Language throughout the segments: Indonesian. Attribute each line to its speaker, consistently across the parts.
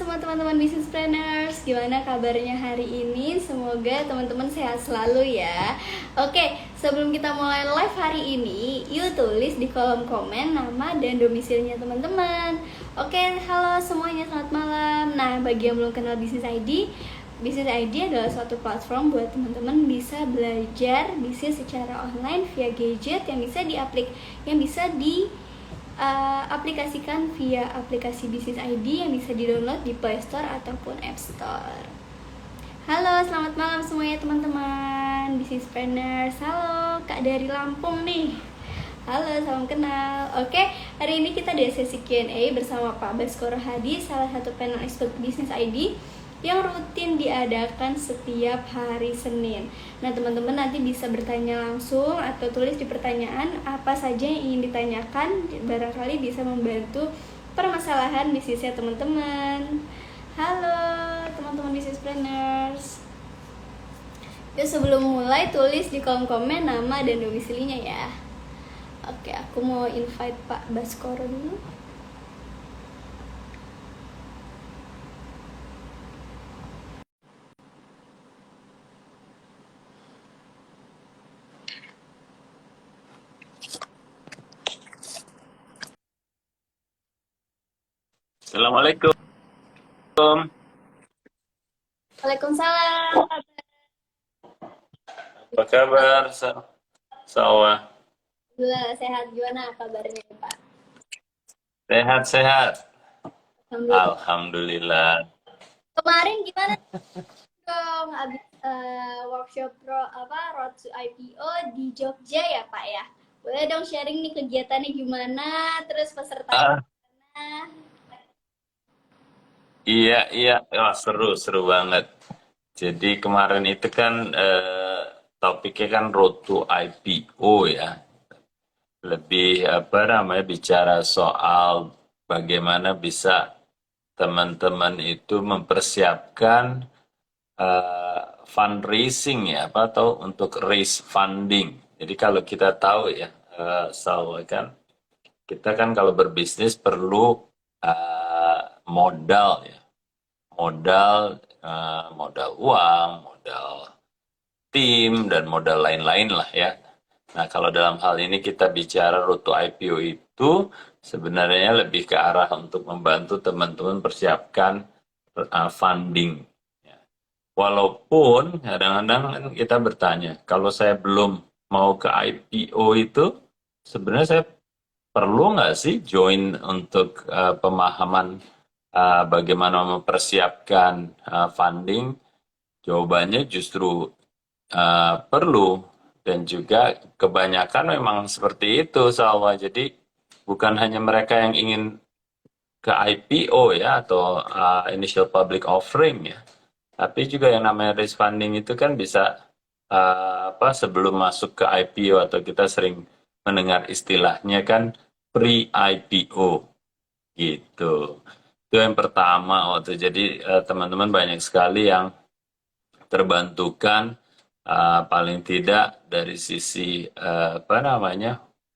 Speaker 1: semua teman-teman businesspreneurs, gimana kabarnya hari ini? Semoga teman-teman sehat selalu ya. Oke, sebelum kita mulai live hari ini, yuk tulis di kolom komen nama dan domisilinya teman-teman. Oke, halo semuanya, selamat malam. Nah, bagi yang belum kenal Business ID, Business ID adalah suatu platform buat teman-teman bisa belajar bisnis secara online via gadget yang bisa aplikasikan via aplikasi Business ID yang bisa di-download di Play Store ataupun App Store. Halo, selamat malam semuanya teman-teman businesspreneurs. Halo, Kak dari Lampung nih. Halo, salam kenal. Oke, hari ini kita ada sesi Q&A bersama Pak Baskoro Hadi, salah satu panel expert Business ID yang rutin diadakan setiap hari Senin. Nah, teman-teman nanti bisa bertanya langsung atau tulis di pertanyaan apa saja yang ingin ditanyakan, barangkali bisa membantu permasalahan bisnisnya teman-teman. Halo, teman-teman businesspreneurs. Yuk, sebelum mulai tulis di kolom komen nama dan domisilinya ya. Oke, aku mau invite Pak Baskoro dulu.
Speaker 2: Assalamualaikum.
Speaker 1: Waalaikumsalam.
Speaker 2: Apa kabar, Sawah?
Speaker 1: Alhamdulillah sehat. Gimana kabarnya Pak?
Speaker 2: Sehat-sehat.
Speaker 1: Alhamdulillah.
Speaker 2: Alhamdulillah.
Speaker 1: Kemarin gimana dong abis workshop Road to IPO di Jogja ya Pak ya? Boleh dong sharing nih kegiatannya gimana, terus pesertanya gimana?
Speaker 2: Iya. Wah, seru banget. Jadi kemarin itu kan topiknya kan Road to IPO ya. Lebih bicara soal bagaimana bisa teman-teman itu mempersiapkan fundraising ya, atau untuk raise funding. Jadi kalau kita tahu ya, kan kita kan kalau berbisnis perlu modal ya, modal uang, modal tim dan modal lain-lain lah ya. Nah, kalau dalam hal ini kita bicara road to IPO itu sebenarnya lebih ke arah untuk membantu teman-teman persiapkan funding. Walaupun kadang-kadang kan kita bertanya, kalau saya belum mau ke IPO itu, sebenarnya saya perlu nggak sih join untuk pemahaman bagaimana mempersiapkan funding? Jawabannya justru perlu, dan juga kebanyakan memang seperti itu, Salwa. Jadi bukan hanya mereka yang ingin ke IPO ya, atau initial public offering ya, tapi juga yang namanya raise funding itu kan bisa sebelum masuk ke IPO, atau kita sering mendengar istilahnya kan pre-IPO gitu. Itu yang pertama waktu. Jadi teman-teman banyak sekali yang terbantukan paling tidak dari sisi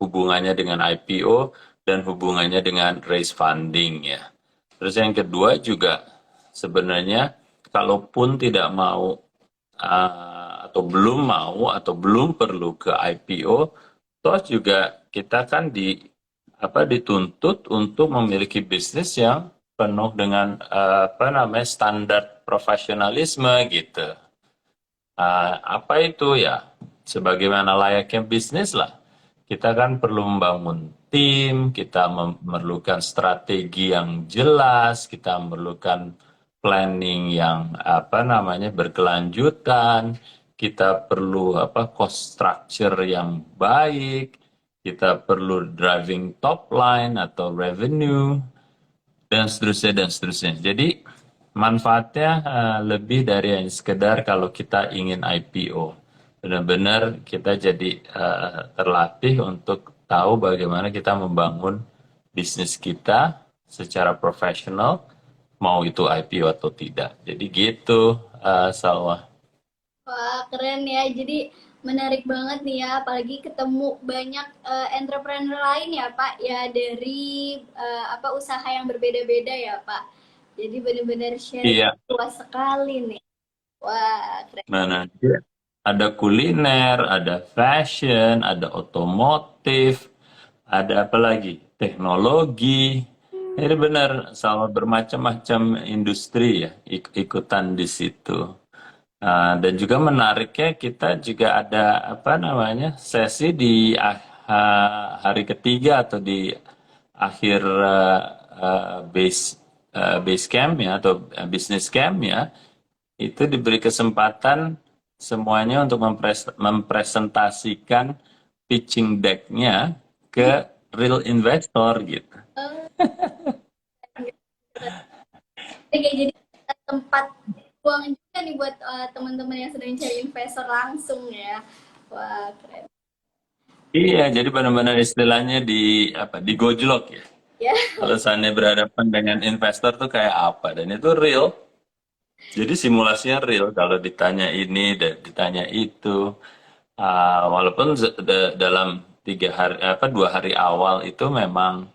Speaker 2: hubungannya dengan IPO dan hubungannya dengan raise funding ya. Terus yang kedua juga sebenarnya kalaupun tidak mau atau belum mau atau belum perlu ke IPO, toh juga kita kan dituntut untuk memiliki bisnis yang penuh dengan standar profesionalisme gitu. Apa itu ya? Sebagaimana layaknya bisnis lah. Kita kan perlu membangun tim, kita memerlukan strategi yang jelas, kita memerlukan planning yang berkelanjutan, kita perlu cost structure yang baik, kita perlu driving top line atau revenue, dan seterusnya. Jadi manfaatnya lebih dari hanya sekedar kalau kita ingin IPO. Benar-benar kita jadi terlatih untuk tahu bagaimana kita membangun bisnis kita secara profesional, mau itu IPO atau tidak. Jadi gitu, Salwa.
Speaker 1: Wah, keren ya. Jadi menarik banget nih ya, apalagi ketemu banyak entrepreneur lain ya, Pak. Ya dari usaha yang berbeda-beda ya, Pak. Jadi benar-benar sharing
Speaker 2: Iya,
Speaker 1: luas sekali nih. Wah, keren.
Speaker 2: mana? Iya. Ada kuliner, ada fashion, ada otomotif, ada apa lagi? Teknologi. Jadi benar, sama bermacam-macam industri ya ikutan di situ. Dan juga menariknya kita juga ada apa namanya sesi di hari ketiga atau di akhir base camp ya atau business camp ya itu diberi kesempatan semuanya untuk mempresentasikan pitching deck-nya ke real investor gitu.
Speaker 1: Oh, oke, jadi tempat uang juga nih buat teman-teman yang sedang cari investor langsung ya. Wah, keren.
Speaker 2: Iya, jadi benar-benar istilahnya digojlok ya.
Speaker 1: Ya,
Speaker 2: Kalau seandainya berhadapan dengan investor tuh kayak apa? Dan itu real. Jadi simulasinya real. Kalau ditanya ini dan ditanya itu, walaupun dalam 3 hari apa 2 hari awal itu memang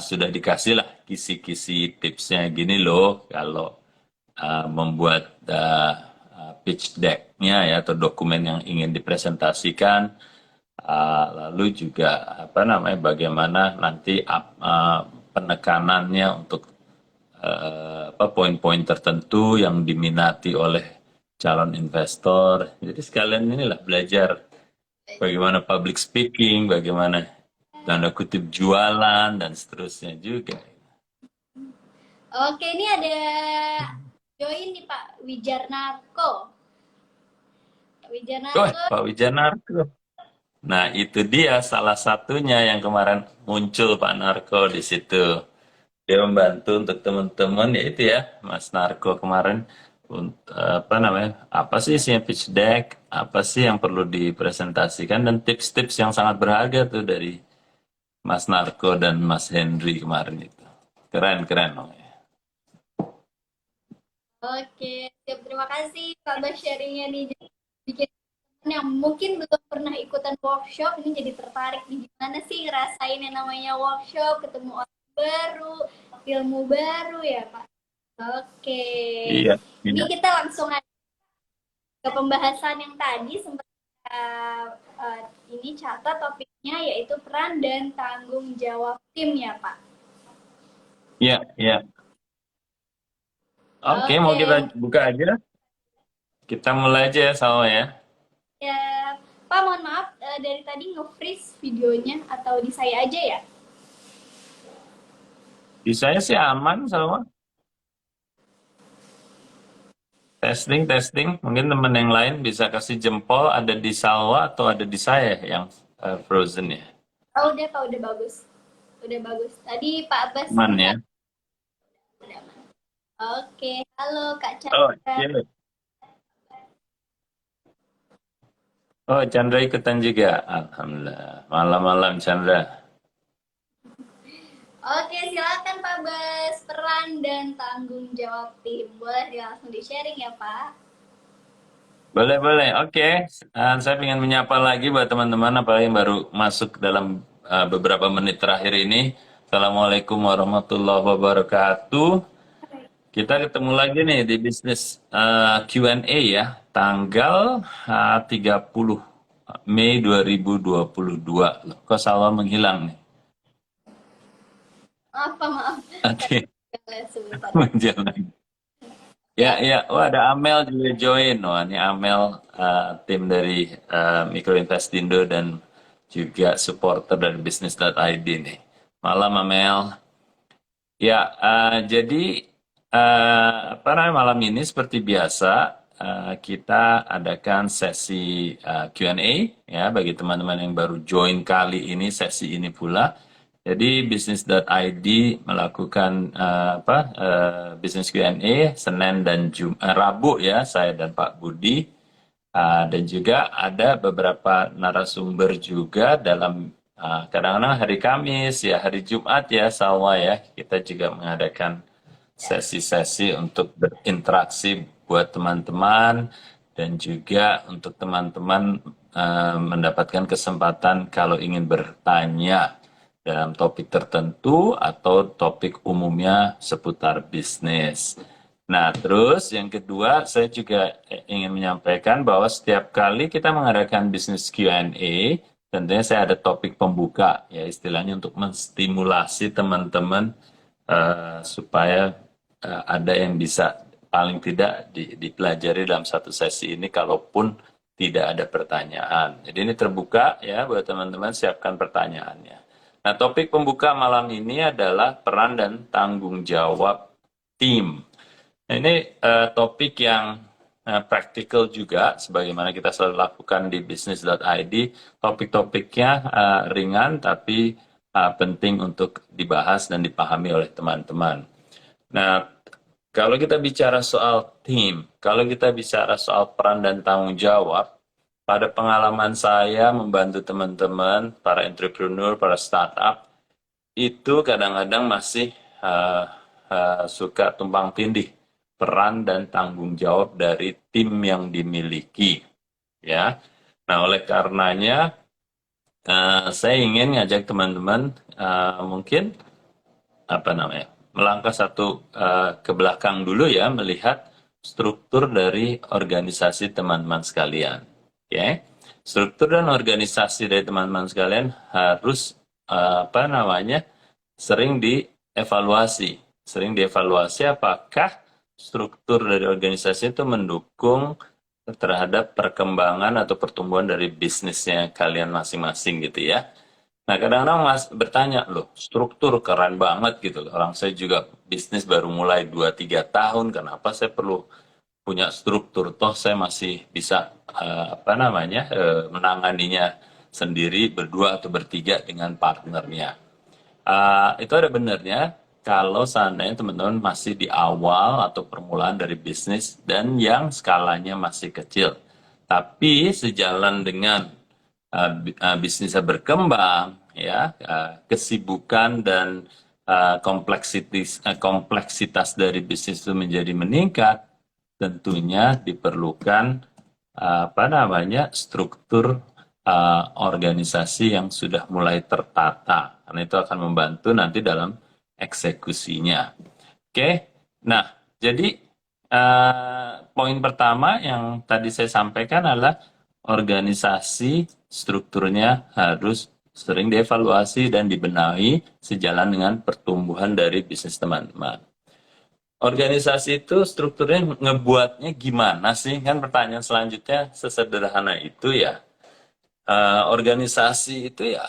Speaker 2: sudah dikasih lah kisi-kisi tipsnya gini loh kalau membuat pitch deck-nya ya atau dokumen yang ingin dipresentasikan. Lalu juga apa namanya bagaimana nanti penekanannya untuk apa poin-poin tertentu yang diminati oleh calon investor. Jadi sekalian inilah belajar bagaimana public speaking, bagaimana tanda kutip jualan dan seterusnya juga.
Speaker 1: oke, ini ada join nih Pak Wijarnarko. Pak
Speaker 2: Oh,
Speaker 1: Wijarnarko,
Speaker 2: Pak Wijanarko. Nah, itu dia salah satunya yang kemarin muncul Pak Narko di situ. Dia membantu untuk teman-teman ya itu ya, Mas Narko kemarin apa namanya? Apa sih isinya pitch deck? Apa sih yang perlu dipresentasikan dan tips-tips yang sangat berharga tuh dari Mas Narko dan Mas Henry kemarin itu. Keren, keren dong ya.
Speaker 1: oke, siap, terima kasih Pak Bas sharingnya nih. Jadi, bikin teman yang mungkin belum pernah ikutan workshop ini jadi tertarik nih gimana sih ngerasain yang namanya workshop, ketemu orang baru, ilmu baru ya Pak. Oke,
Speaker 2: Iya,
Speaker 1: ini
Speaker 2: iya.
Speaker 1: kita langsung aja ke pembahasan yang tadi sempat ini catat topiknya yaitu peran dan tanggung jawab tim ya Pak.
Speaker 2: Iya, iya. Oke, mau
Speaker 1: Oke,
Speaker 2: kita buka aja. Kita mulai aja ya, Salma ya.
Speaker 1: ya Pak mohon maaf dari tadi nge-freeze videonya atau di saya aja ya?
Speaker 2: Di saya sih aman, Salma. Testing, testing. Mungkin teman yang lain bisa kasih jempol ada di Salwa atau ada di saya yang frozen ya.
Speaker 1: Oh udah Pak, udah bagus. Udah bagus. Tadi Pak Abbas
Speaker 2: Aman ya.
Speaker 1: udah aman. Oke, halo Kak
Speaker 2: Oh,
Speaker 1: Chandra.
Speaker 2: iya. Oh, Chandra ikutan juga. Alhamdulillah. Malam-malam Chandra.
Speaker 1: Oke, silakan Pak Bas, peran dan tanggung jawab tim. Boleh langsung di-sharing ya Pak.
Speaker 2: Boleh, boleh. Oke. Saya ingin menyapa lagi buat teman-teman apalagi yang baru masuk dalam beberapa menit terakhir ini. Assalamualaikum warahmatullahi wabarakatuh. Kita ketemu lagi nih di bisnis Q&A ya, tanggal 30 Mei 2022. Loh, kok Salwa menghilang nih?
Speaker 1: Apa maaf.
Speaker 2: Oke,
Speaker 1: Sebentar.
Speaker 2: menjalan. Ya, ya. Oh, ada Amel juga join. Wah, ini Amel tim dari Microinvestindo dan juga supporter dari bisnis.id nih. Malam Amel. Ya, jadi apa namanya malam ini seperti biasa kita adakan sesi Q&A ya bagi teman-teman yang baru join kali ini sesi ini pula. Jadi bisnis.id melakukan bisnis Q&A Senin dan Rabu ya saya dan Pak Budi dan juga ada beberapa narasumber juga dalam kadang-kadang hari Kamis ya hari Jumat ya Salwa ya kita juga mengadakan sesi-sesi untuk berinteraksi buat teman-teman dan juga untuk teman-teman mendapatkan kesempatan kalau ingin bertanya dalam topik tertentu atau topik umumnya seputar bisnis. Nah, terus yang kedua, saya juga ingin menyampaikan bahwa setiap kali kita mengadakan bisnis Q&A, tentunya saya ada topik pembuka, ya istilahnya untuk menstimulasi teman-teman supaya ada yang bisa paling tidak dipelajari dalam satu sesi ini, kalaupun tidak ada pertanyaan. Jadi ini terbuka ya buat teman-teman, siapkan pertanyaannya. Nah, topik pembuka malam ini adalah peran dan tanggung jawab tim. Nah, ini topik yang praktikal juga, sebagaimana kita selalu lakukan di bisnis.id. Topik-topiknya ringan, tapi penting untuk dibahas dan dipahami oleh teman-teman. Nah, kalau kita bicara soal tim, kalau kita bicara soal peran dan tanggung jawab, pada pengalaman saya membantu teman-teman, para entrepreneur, para startup, itu kadang-kadang masih suka tumpang tindih peran dan tanggung jawab dari tim yang dimiliki. Ya, nah oleh karenanya saya ingin ngajak teman-teman mungkin melangkah satu ke belakang dulu ya, melihat struktur dari organisasi teman-teman sekalian. Oke, struktur dan organisasi dari teman-teman sekalian harus sering dievaluasi apakah struktur dari organisasi itu mendukung terhadap perkembangan atau pertumbuhan dari bisnisnya kalian masing-masing gitu ya. Nah, kadang-kadang Mas bertanya, loh, struktur keren banget gitu. Orang saya juga bisnis baru mulai 2-3 tahun, kenapa saya perlu punya struktur? Toh saya masih bisa menanganinya sendiri berdua atau bertiga dengan partnernya. Itu ada benarnya kalau seandainya teman-teman masih di awal atau permulaan dari bisnis dan yang skalanya masih kecil. Tapi sejalan dengan bisnisnya berkembang, ya kesibukan dan kompleksitas dari bisnis itu menjadi meningkat, tentunya diperlukan struktur organisasi yang sudah mulai tertata, karena itu akan membantu nanti dalam eksekusinya. Oke, nah jadi poin pertama yang tadi saya sampaikan adalah organisasi strukturnya harus sering dievaluasi dan dibenahi sejalan dengan pertumbuhan dari bisnis teman-teman. Organisasi itu strukturnya ngebuatnya gimana sih? Kan pertanyaan selanjutnya sesederhana itu ya. Organisasi itu ya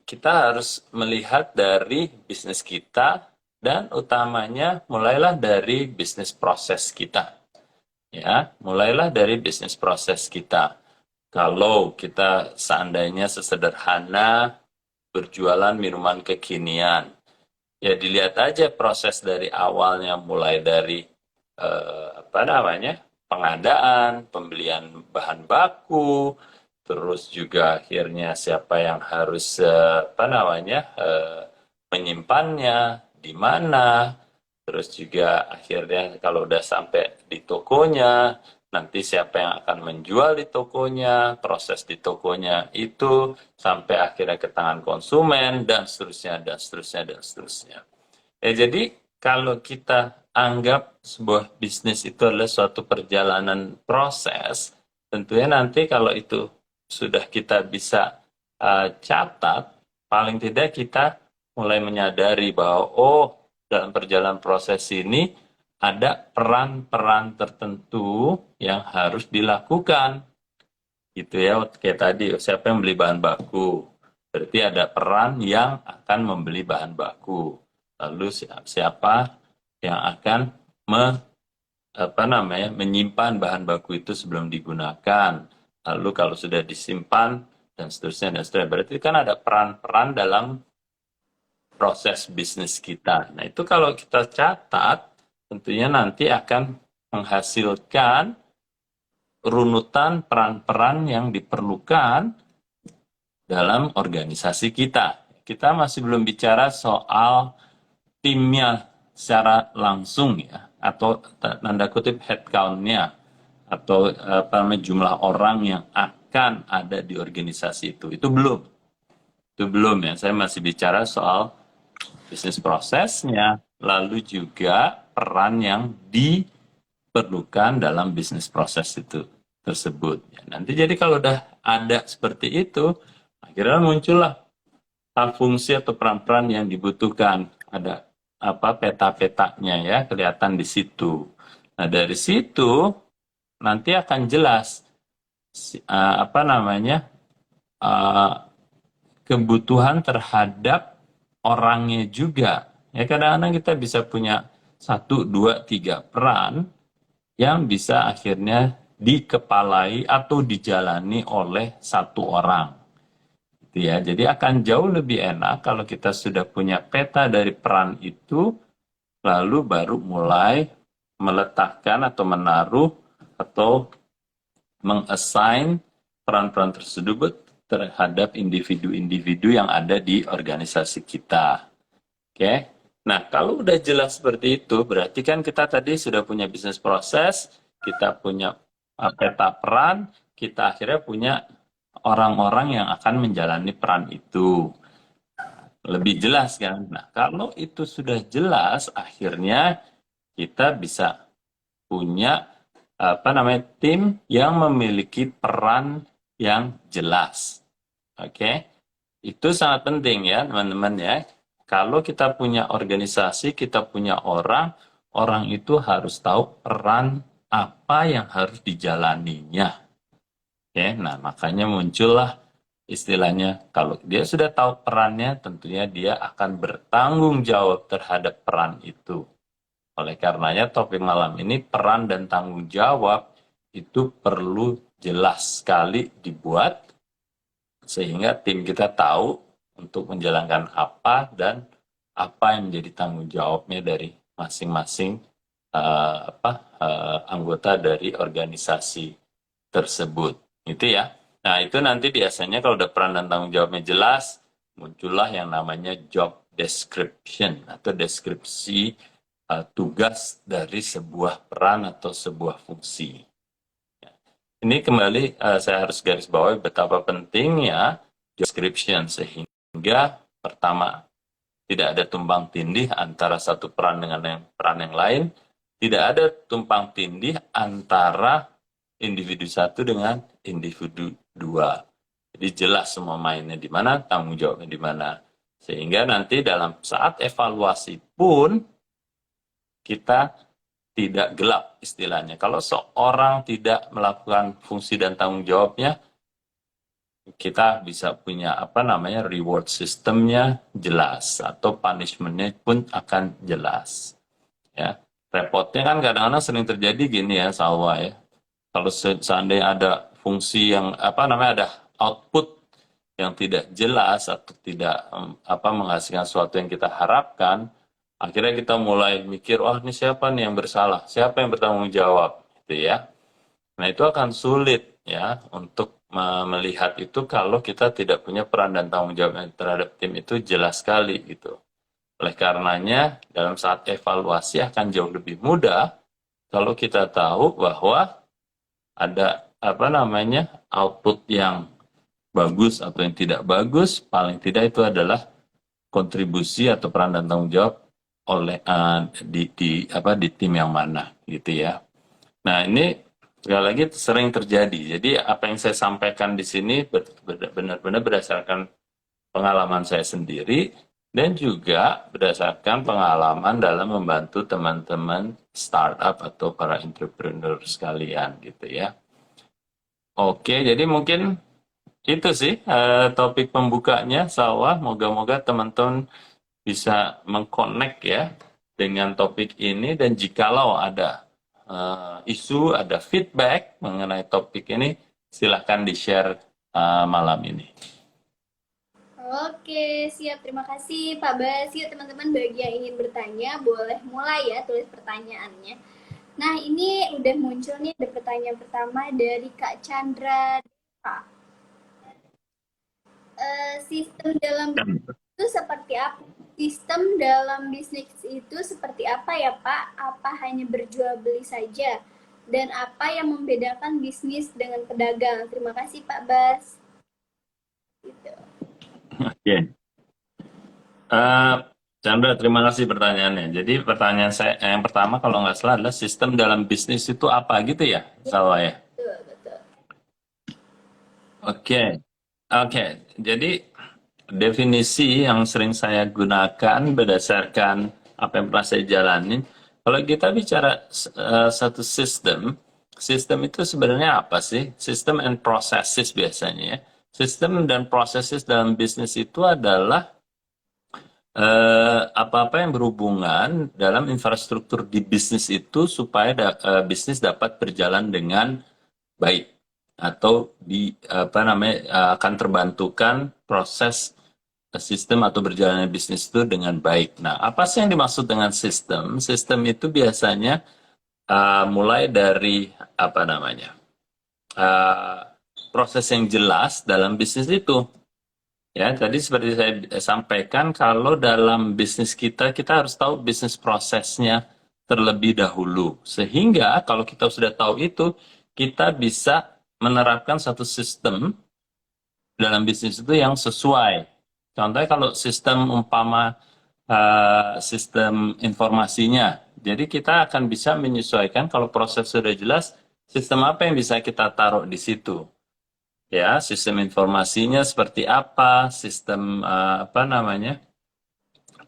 Speaker 2: kita harus melihat dari bisnis kita dan utamanya mulailah dari bisnis proses kita. Ya, mulailah dari bisnis proses kita. Kalau kita seandainya sesederhana berjualan minuman kekinian, ya dilihat aja proses dari awalnya, mulai dari pengadaan, pembelian bahan baku, terus juga akhirnya siapa yang harus menyimpannya, di mana, terus juga akhirnya kalau udah sampai di tokonya, nanti siapa yang akan menjual di tokonya, proses di tokonya itu, sampai akhirnya ke tangan konsumen, dan seterusnya, dan seterusnya, dan seterusnya. Jadi kalau kita anggap sebuah bisnis itu adalah suatu perjalanan proses, tentunya nanti kalau itu sudah kita bisa catat, paling tidak kita mulai menyadari bahwa dalam perjalanan proses ini ada peran-peran tertentu yang harus dilakukan. Gitu ya, kayak tadi, siapa yang beli bahan baku? Berarti ada peran yang akan membeli bahan baku. Lalu siapa yang akan menyimpan bahan baku itu sebelum digunakan? Lalu kalau sudah disimpan, dan seterusnya, dan seterusnya. Berarti kan ada peran-peran dalam proses bisnis kita. Nah, itu kalau kita catat, tentunya nanti akan menghasilkan runutan peran-peran yang diperlukan dalam organisasi kita. Kita masih belum bicara soal timnya secara langsung ya, atau tanda kutip headcount-nya, atau jumlah orang yang akan ada di organisasi itu belum. Itu belum ya, saya masih bicara soal bisnis prosesnya, lalu juga peran yang diperlukan dalam bisnis proses itu tersebut. Ya, nanti jadi kalau udah ada seperti itu, akhirnya muncullah fungsi atau peran-peran yang dibutuhkan. Ada apa peta-petanya ya, kelihatan di situ. Nah, dari situ nanti akan jelas apa namanya uh, kebutuhan terhadap orangnya juga. Ya kadang-kadang kita bisa punya satu, dua, tiga peran yang bisa akhirnya dikepalai atau dijalani oleh satu orang. Gitu ya. Jadi akan jauh lebih enak kalau kita sudah punya peta dari peran itu, lalu baru mulai meletakkan atau menaruh atau mengassign peran-peran tersebut terhadap individu-individu yang ada di organisasi kita. Oke. Nah, kalau udah jelas seperti itu, berarti kan kita tadi sudah punya bisnis proses, kita punya peta peran, kita akhirnya punya orang-orang yang akan menjalani peran itu. Lebih jelas kan? Nah, kalau itu sudah jelas, akhirnya kita bisa punya apa namanya tim yang memiliki peran yang jelas. Oke, itu sangat penting ya teman-teman ya. Kalau kita punya organisasi, kita punya orang, orang itu harus tahu peran apa yang harus dijalaninya. Oke, nah makanya muncullah istilahnya kalau dia sudah tahu perannya, tentunya dia akan bertanggung jawab terhadap peran itu. Oleh karenanya topik malam ini peran dan tanggung jawab itu perlu jelas sekali dibuat sehingga tim kita tahu untuk menjalankan apa dan apa yang menjadi tanggung jawabnya dari masing-masing anggota dari organisasi tersebut. Itu ya. Nah, itu nanti biasanya kalau udah peran dan tanggung jawabnya jelas, muncullah yang namanya job description atau deskripsi tugas dari sebuah peran atau sebuah fungsi. Ini kembali saya harus garis bawahi betapa pentingnya job description sehingga pertama tidak ada tumpang tindih antara satu peran dengan peran yang lain, tidak ada tumpang tindih antara individu satu dengan individu dua. Jadi jelas semua mainnya di mana, tanggung jawabnya di mana. Sehingga nanti dalam saat evaluasi pun kita tidak gelap istilahnya. Kalau seorang tidak melakukan fungsi dan tanggung jawabnya, kita bisa punya apa namanya reward sistemnya jelas atau punishmentnya pun akan jelas. Ya, repotnya kan kadang-kadang sering terjadi gini ya, Salwa ya. Kalau seandainya ada fungsi yang apa namanya ada output yang tidak jelas atau tidak menghasilkan sesuatu yang kita harapkan, akhirnya kita mulai mikir, oh ini siapa nih yang bersalah, siapa yang bertanggung jawab, gitu ya. Nah itu akan sulit ya untuk melihat itu kalau kita tidak punya peran dan tanggung jawab terhadap tim itu jelas sekali gitu. Oleh karenanya dalam saat evaluasi akan jauh lebih mudah kalau kita tahu bahwa ada apa namanya output yang bagus atau yang tidak bagus, paling tidak itu adalah kontribusi atau peran dan tanggung jawab oleh di tim yang mana gitu ya. Nah ini sekali lagi sering terjadi. Jadi apa yang saya sampaikan di sini benar-benar berdasarkan pengalaman saya sendiri dan juga berdasarkan pengalaman dalam membantu teman-teman startup atau para entrepreneur sekalian gitu ya. Oke, jadi mungkin itu sih topik pembukanya Salwa. Moga-moga teman-teman bisa mengkonek ya dengan topik ini dan jikalau ada isu, ada feedback mengenai topik ini, silahkan di-share malam ini.
Speaker 1: Oke, siap. Terima kasih Pak Bas. Yuk teman-teman bagi yang ingin bertanya, boleh mulai ya tulis pertanyaannya. Nah, ini udah muncul nih ada pertanyaan pertama dari Kak Chandra. Pak, sistem dalam itu seperti apa? Sistem dalam bisnis itu seperti apa ya Pak? Apa hanya berjual beli saja? Dan apa yang membedakan bisnis dengan pedagang? Terima kasih Pak Bas. Gitu.
Speaker 2: Oke. Eh, Chandra, terima kasih pertanyaannya. Jadi pertanyaan saya yang pertama kalau nggak salah adalah sistem dalam bisnis itu apa gitu ya? Salah ya?
Speaker 1: Betul, betul.
Speaker 2: Oke. Oke. Jadi definisi yang sering saya gunakan berdasarkan apa yang pernah saya jalanin. Kalau kita bicara satu sistem, sistem itu sebenarnya apa sih? Sistem and processes biasanya ya. Sistem dan processes dalam bisnis itu adalah apa-apa yang berhubungan dalam infrastruktur di bisnis itu supaya bisnis dapat berjalan dengan baik atau akan terbantukan proses sistem atau berjalannya bisnis itu dengan baik. Nah, apa sih yang dimaksud dengan sistem? Sistem itu biasanya mulai dari apa namanya uh, proses yang jelas dalam bisnis itu. Ya, tadi seperti saya sampaikan, kalau dalam bisnis kita, kita harus tahu bisnis prosesnya terlebih dahulu. Sehingga kalau kita sudah tahu itu, kita bisa menerapkan satu sistem dalam bisnis itu yang sesuai. Contohnya kalau sistem umpama sistem informasinya, jadi kita akan bisa menyesuaikan kalau proses sudah jelas, sistem apa yang bisa kita taruh di situ. Ya, sistem informasinya seperti apa, sistem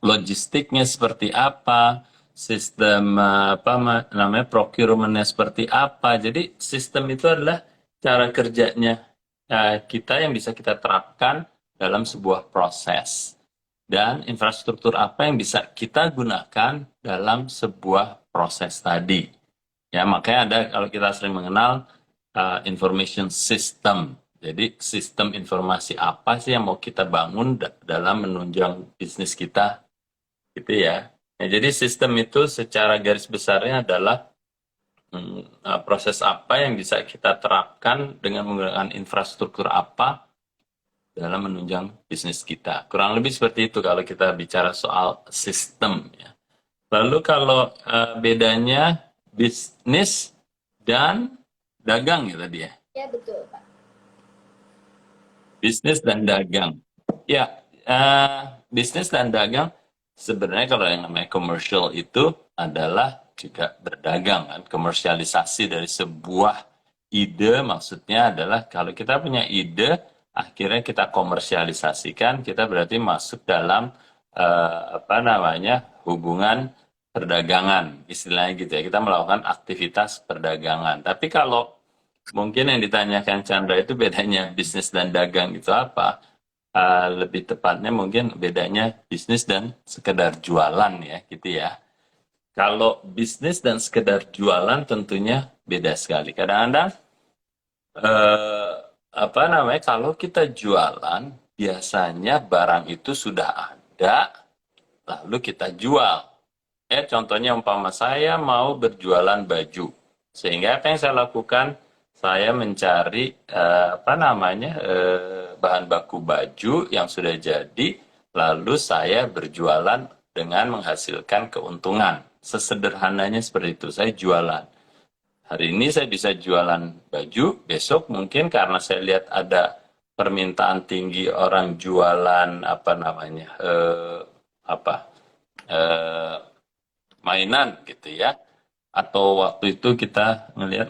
Speaker 2: logistiknya seperti apa, sistem procurementnya seperti apa. Jadi sistem itu adalah cara kerjanya kita yang bisa kita terapkan dalam sebuah proses. Dan infrastruktur apa yang bisa kita gunakan dalam sebuah proses tadi. Ya, makanya ada kalau kita sering mengenal information system. Jadi sistem informasi apa sih yang mau kita bangun dalam menunjang bisnis kita, gitu ya. Nah, jadi sistem itu secara garis besarnya adalah proses apa yang bisa kita terapkan dengan menggunakan infrastruktur apa dalam menunjang bisnis kita. Kurang lebih seperti itu kalau kita bicara soal sistem. Ya. Lalu kalau bedanya bisnis dan dagang ya tadi ya.
Speaker 1: Ya, betul, Pak.
Speaker 2: Bisnis dan dagang. Ya, bisnis dan dagang sebenarnya kalau yang namanya commercial itu adalah juga berdagang kan. Komersialisasi dari sebuah ide maksudnya adalah kalau kita punya ide, akhirnya kita komersialisasikan, kita berarti masuk dalam hubungan perdagangan, istilahnya gitu ya. Kita melakukan aktivitas perdagangan. Tapi kalau mungkin yang ditanyakan Chandra itu bedanya bisnis dan dagang itu apa? Lebih tepatnya mungkin bedanya bisnis dan sekedar jualan ya, gitu ya. Kalau bisnis dan sekedar jualan tentunya beda sekali. Kadang-kadang kalau kita jualan biasanya barang itu sudah ada lalu kita jual. Contohnya umpama saya mau berjualan baju. Sehingga apa yang saya lakukan? Saya mencari bahan baku baju yang sudah jadi, lalu saya berjualan dengan menghasilkan keuntungan. Sesederhananya seperti itu, saya jualan. Hari ini saya bisa jualan baju, besok mungkin karena saya lihat ada permintaan tinggi orang jualan mainan gitu ya. Atau waktu itu kita ngelihat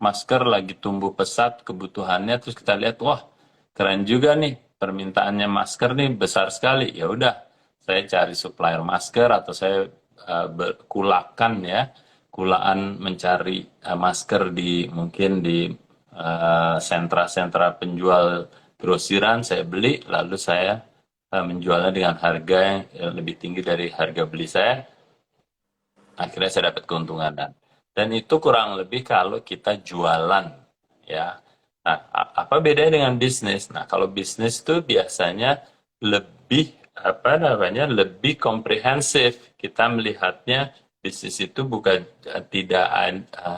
Speaker 2: masker lagi tumbuh pesat kebutuhannya, terus kita lihat wah keren juga nih permintaannya masker nih besar sekali, ya udah saya cari supplier masker atau saya kulaan mencari masker mungkin di sentra-sentra penjual grosiran, saya beli lalu saya menjualnya dengan harga yang lebih tinggi dari harga beli saya, akhirnya saya dapat keuntungan. Dan itu kurang lebih kalau kita jualan, ya. Nah, apa bedanya dengan bisnis? Nah, kalau bisnis itu biasanya lebih lebih komprehensif. Kita melihatnya bisnis itu bukan tidak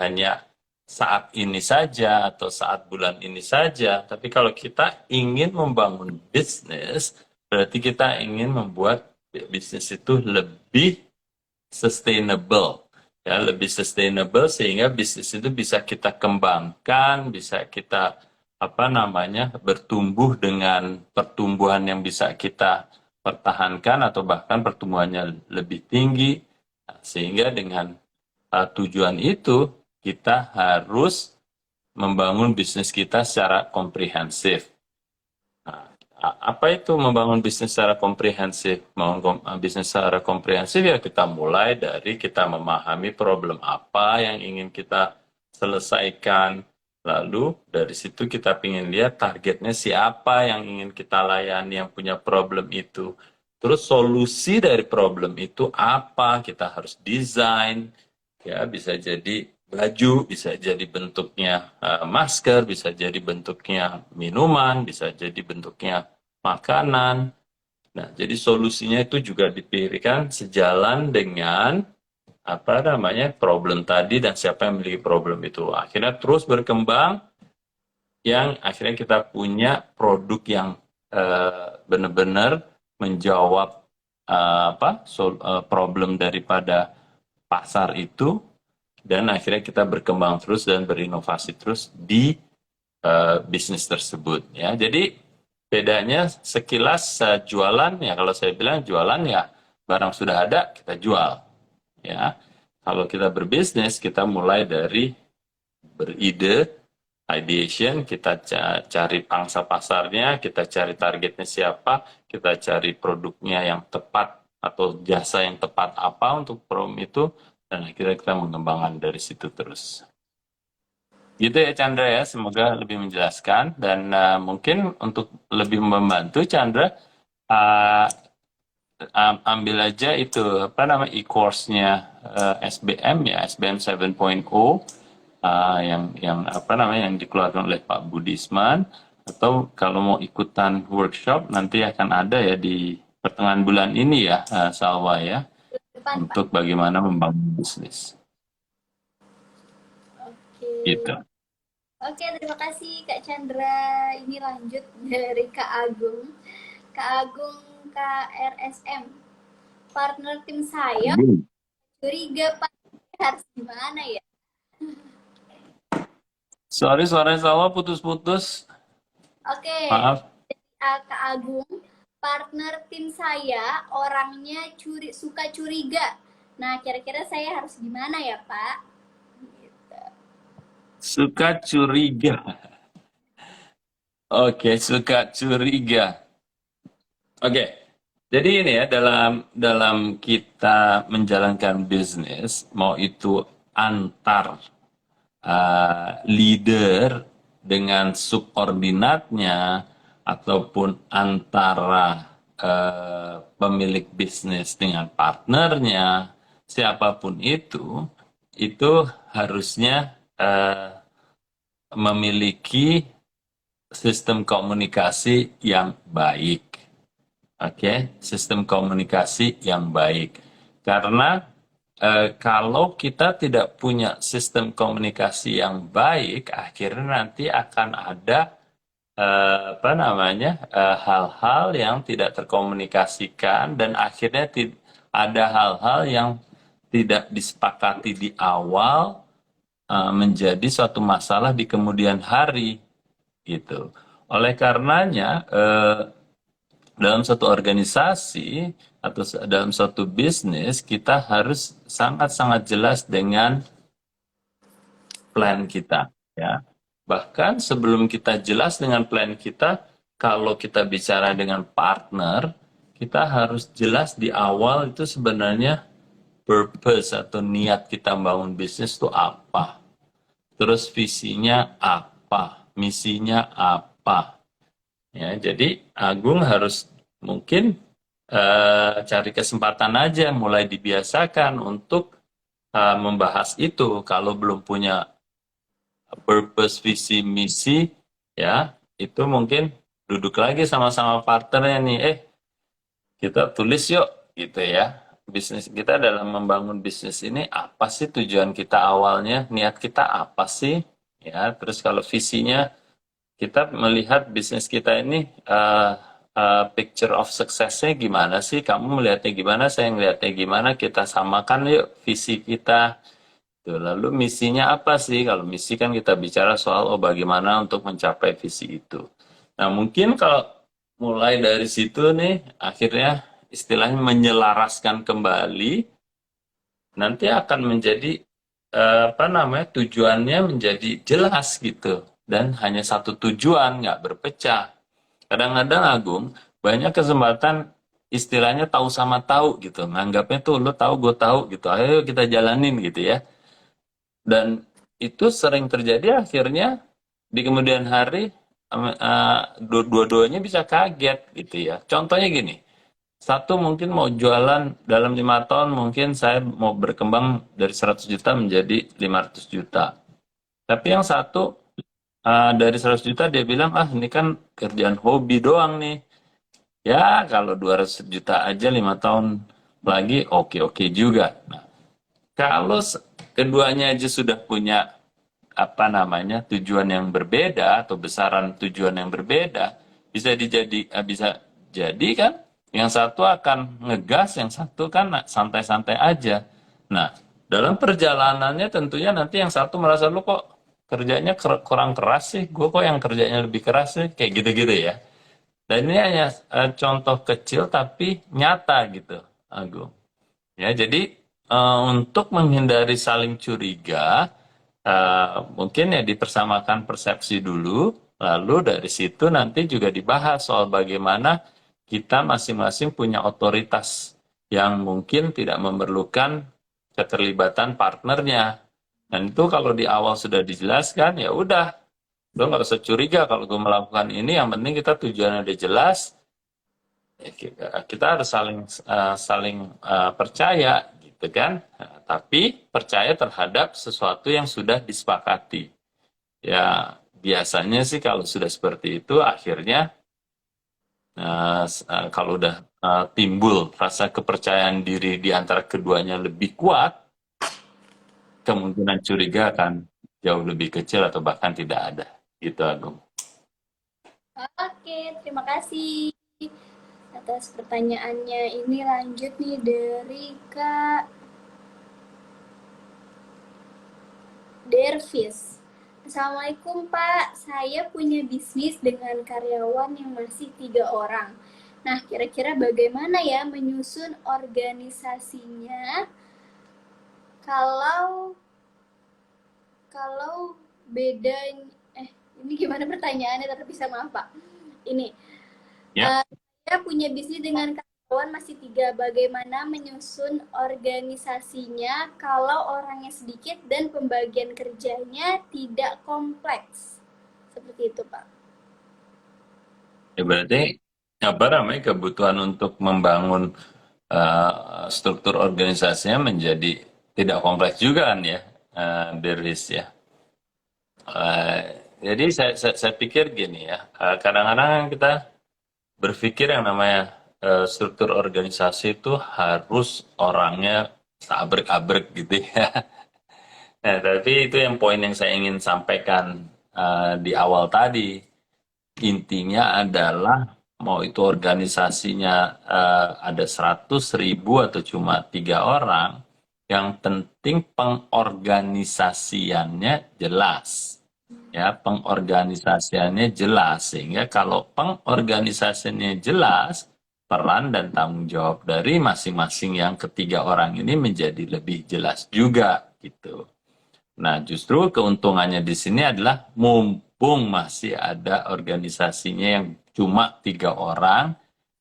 Speaker 2: hanya saat ini saja atau saat bulan ini saja, tapi kalau kita ingin membangun bisnis, berarti kita ingin membuat bisnis itu lebih sustainable, ya, lebih sustainable sehingga bisnis itu bisa kita kembangkan, bisa kita apa namanya, bertumbuh dengan pertumbuhan yang bisa kita pertahankan atau bahkan pertumbuhannya lebih tinggi. Nah, sehingga dengan tujuan itu kita harus membangun bisnis kita secara komprehensif. Nah, apa itu membangun bisnis secara komprehensif? Membangun bisnis secara komprehensif ya kita mulai dari kita memahami problem apa yang ingin kita selesaikan. Lalu dari situ kita ingin lihat targetnya siapa yang ingin kita layani yang punya problem itu. Terus solusi dari problem itu apa? Kita harus desain. Ya, bisa jadi baju, bisa jadi bentuknya masker, bisa jadi bentuknya minuman, bisa jadi bentuknya makanan. Nah, jadi solusinya itu juga dipikirkan sejalan dengan apa namanya problem tadi dan siapa yang memiliki problem itu. Akhirnya terus berkembang yang akhirnya kita punya produk yang benar-benar menjawab problem daripada pasar itu, dan akhirnya kita berkembang terus dan berinovasi terus di bisnis tersebut ya. Jadi bedanya sekilas jualan ya, kalau saya bilang jualan ya barang sudah ada kita jual ya. Kalau kita berbisnis kita mulai dari beride, ideation, kita cari pangsa pasarnya, kita cari targetnya siapa, kita cari produknya yang tepat atau jasa yang tepat apa untuk problem itu, dan akhirnya kita mengembangkan dari situ terus. Gitu ya Chandra ya, semoga lebih menjelaskan dan mungkin untuk lebih membantu Chandra, uh, ambil aja itu apa nama e-course-nya SBM ya, SBM 7.0 yang apa namanya yang dikeluarkan oleh Pak Budisman, atau kalau mau ikutan workshop nanti akan ada ya di pertengahan bulan ini ya, Salwa ya,
Speaker 1: Depan, Pak.
Speaker 2: untuk bagaimana membangun bisnis.
Speaker 1: Oke.
Speaker 2: Gitu.
Speaker 1: Oke, terima kasih Kak Chandra. Ini lanjut dari Kak Agung. Kak Agung KRSM. Partner tim saya curiga Pak, harus gimana ya?
Speaker 2: Sorry, suara Salwa putus-putus.
Speaker 1: Oke,
Speaker 2: Maaf.
Speaker 1: Kak Agung, partner tim saya orangnya suka curiga. Nah, kira-kira saya harus gimana ya, Pak?
Speaker 2: Suka curiga. Oke, suka curiga. Oke. Jadi ini ya, dalam kita menjalankan bisnis, mau itu antar leader dengan subordinatnya ataupun antara pemilik bisnis dengan partnernya, siapapun itu harusnya memiliki sistem komunikasi yang baik. Oke, sistem komunikasi yang baik. Karena kalau kita tidak punya sistem komunikasi yang baik, akhirnya nanti akan ada hal-hal yang tidak terkomunikasikan, dan akhirnya ada hal-hal yang tidak disepakati di awal menjadi suatu masalah di kemudian hari gitu. Oleh karenanya dalam suatu organisasi atau dalam suatu bisnis kita harus sangat-sangat jelas dengan plan kita ya. Bahkan sebelum kita jelas dengan plan kita, kalau kita bicara dengan partner, kita harus jelas di awal itu sebenarnya purpose atau niat kita membangun bisnis itu apa. Terus visinya apa, misinya apa. Ya, jadi Agung harus mungkin cari kesempatan aja, mulai dibiasakan untuk membahas itu. Kalau belum punya purpose, visi, misi, ya itu mungkin duduk lagi sama-sama partnernya nih, kita tulis yuk, gitu ya. Bisnis kita dalam membangun bisnis ini apa sih tujuan kita awalnya, niat kita apa sih, ya. Terus kalau visinya kita melihat bisnis kita ini picture of success-nya gimana sih, kamu melihatnya gimana, saya melihatnya gimana, kita samakan yuk visi kita. Tuh, lalu misinya apa sih? Kalau misi kan kita bicara soal bagaimana untuk mencapai visi itu. Nah, mungkin kalau mulai dari situ nih, akhirnya istilahnya menyelaraskan kembali, nanti akan menjadi apa namanya tujuannya menjadi jelas gitu dan hanya satu tujuan, nggak berpecah. Kadang-kadang Agung banyak kesempatan istilahnya tahu sama tahu gitu, nganggapnya tuh lo tahu gue tahu gitu, ayo kita jalanin gitu ya. Dan itu sering terjadi akhirnya di kemudian hari dua-duanya bisa kaget gitu ya. Contohnya gini, satu mungkin mau jualan dalam 5 tahun, mungkin saya mau berkembang dari 100 juta menjadi 500 juta. Tapi yang satu dari 100 juta dia bilang, ah ini kan kerjaan hobi doang nih. Ya kalau 200 juta aja 5 tahun lagi oke-oke juga. Nah, kalau keduanya aja sudah punya apa namanya tujuan yang berbeda atau besaran tujuan yang berbeda, bisa jadi kan yang satu akan ngegas, yang satu kan santai-santai aja. Nah, dalam perjalanannya tentunya nanti yang satu merasa lu kok kerjanya kurang keras sih, gue kok yang kerjanya lebih keras sih, kayak gitu-gitu ya. Dan ini hanya contoh kecil tapi nyata gitu, Agung. Ya, jadi untuk menghindari saling curiga, mungkin ya dipersamakan persepsi dulu, lalu dari situ nanti juga dibahas soal bagaimana kita masing-masing punya otoritas yang mungkin tidak memerlukan keterlibatan partnernya. Dan itu kalau di awal sudah dijelaskan, ya udah, lo nggak usah curiga kalau gue melakukan ini, yang penting kita tujuannya udah jelas, ya kita harus saling percaya gitu kan. Nah, tapi percaya terhadap sesuatu yang sudah disepakati. Ya biasanya sih kalau sudah seperti itu akhirnya kalau udah timbul rasa kepercayaan diri di antara keduanya lebih kuat, kemungkinan curiga akan jauh lebih kecil atau bahkan tidak ada. Gitu, Agung.
Speaker 1: Oke, terima kasih atas pertanyaannya. Ini lanjut nih dari Kak Dervis. Assalamualaikum Pak, saya punya bisnis dengan karyawan yang masih 3 orang. Nah, kira-kira bagaimana ya menyusun organisasinya kalau kalau beda ini gimana pertanyaannya tapi bisa maaf Pak. Ini
Speaker 2: Ya.
Speaker 1: saya punya bisnis dengan karyawan masih 3. Bagaimana menyusun organisasinya kalau orangnya sedikit dan pembagian kerjanya tidak kompleks? Seperti itu, Pak.
Speaker 2: Ya berarti apa namanya kebutuhan untuk membangun struktur organisasinya menjadi tidak kompleks juga kan ya, Deris ya. Jadi saya pikir gini ya, kadang-kadang kita berpikir yang namanya struktur organisasi itu harus orangnya abrek-abrek gitu ya. Nah, tapi itu yang poin yang saya ingin sampaikan di awal tadi. Intinya adalah mau itu organisasinya ada 100.000 atau cuma 3 orang, yang penting pengorganisasiannya jelas. Ya, pengorganisasiannya jelas sehingga kalau pengorganisasiannya jelas, peran dan tanggung jawab dari masing-masing yang ketiga orang ini menjadi lebih jelas juga gitu. Nah, justru keuntungannya di sini adalah mumpung masih ada organisasinya yang cuma 3 orang,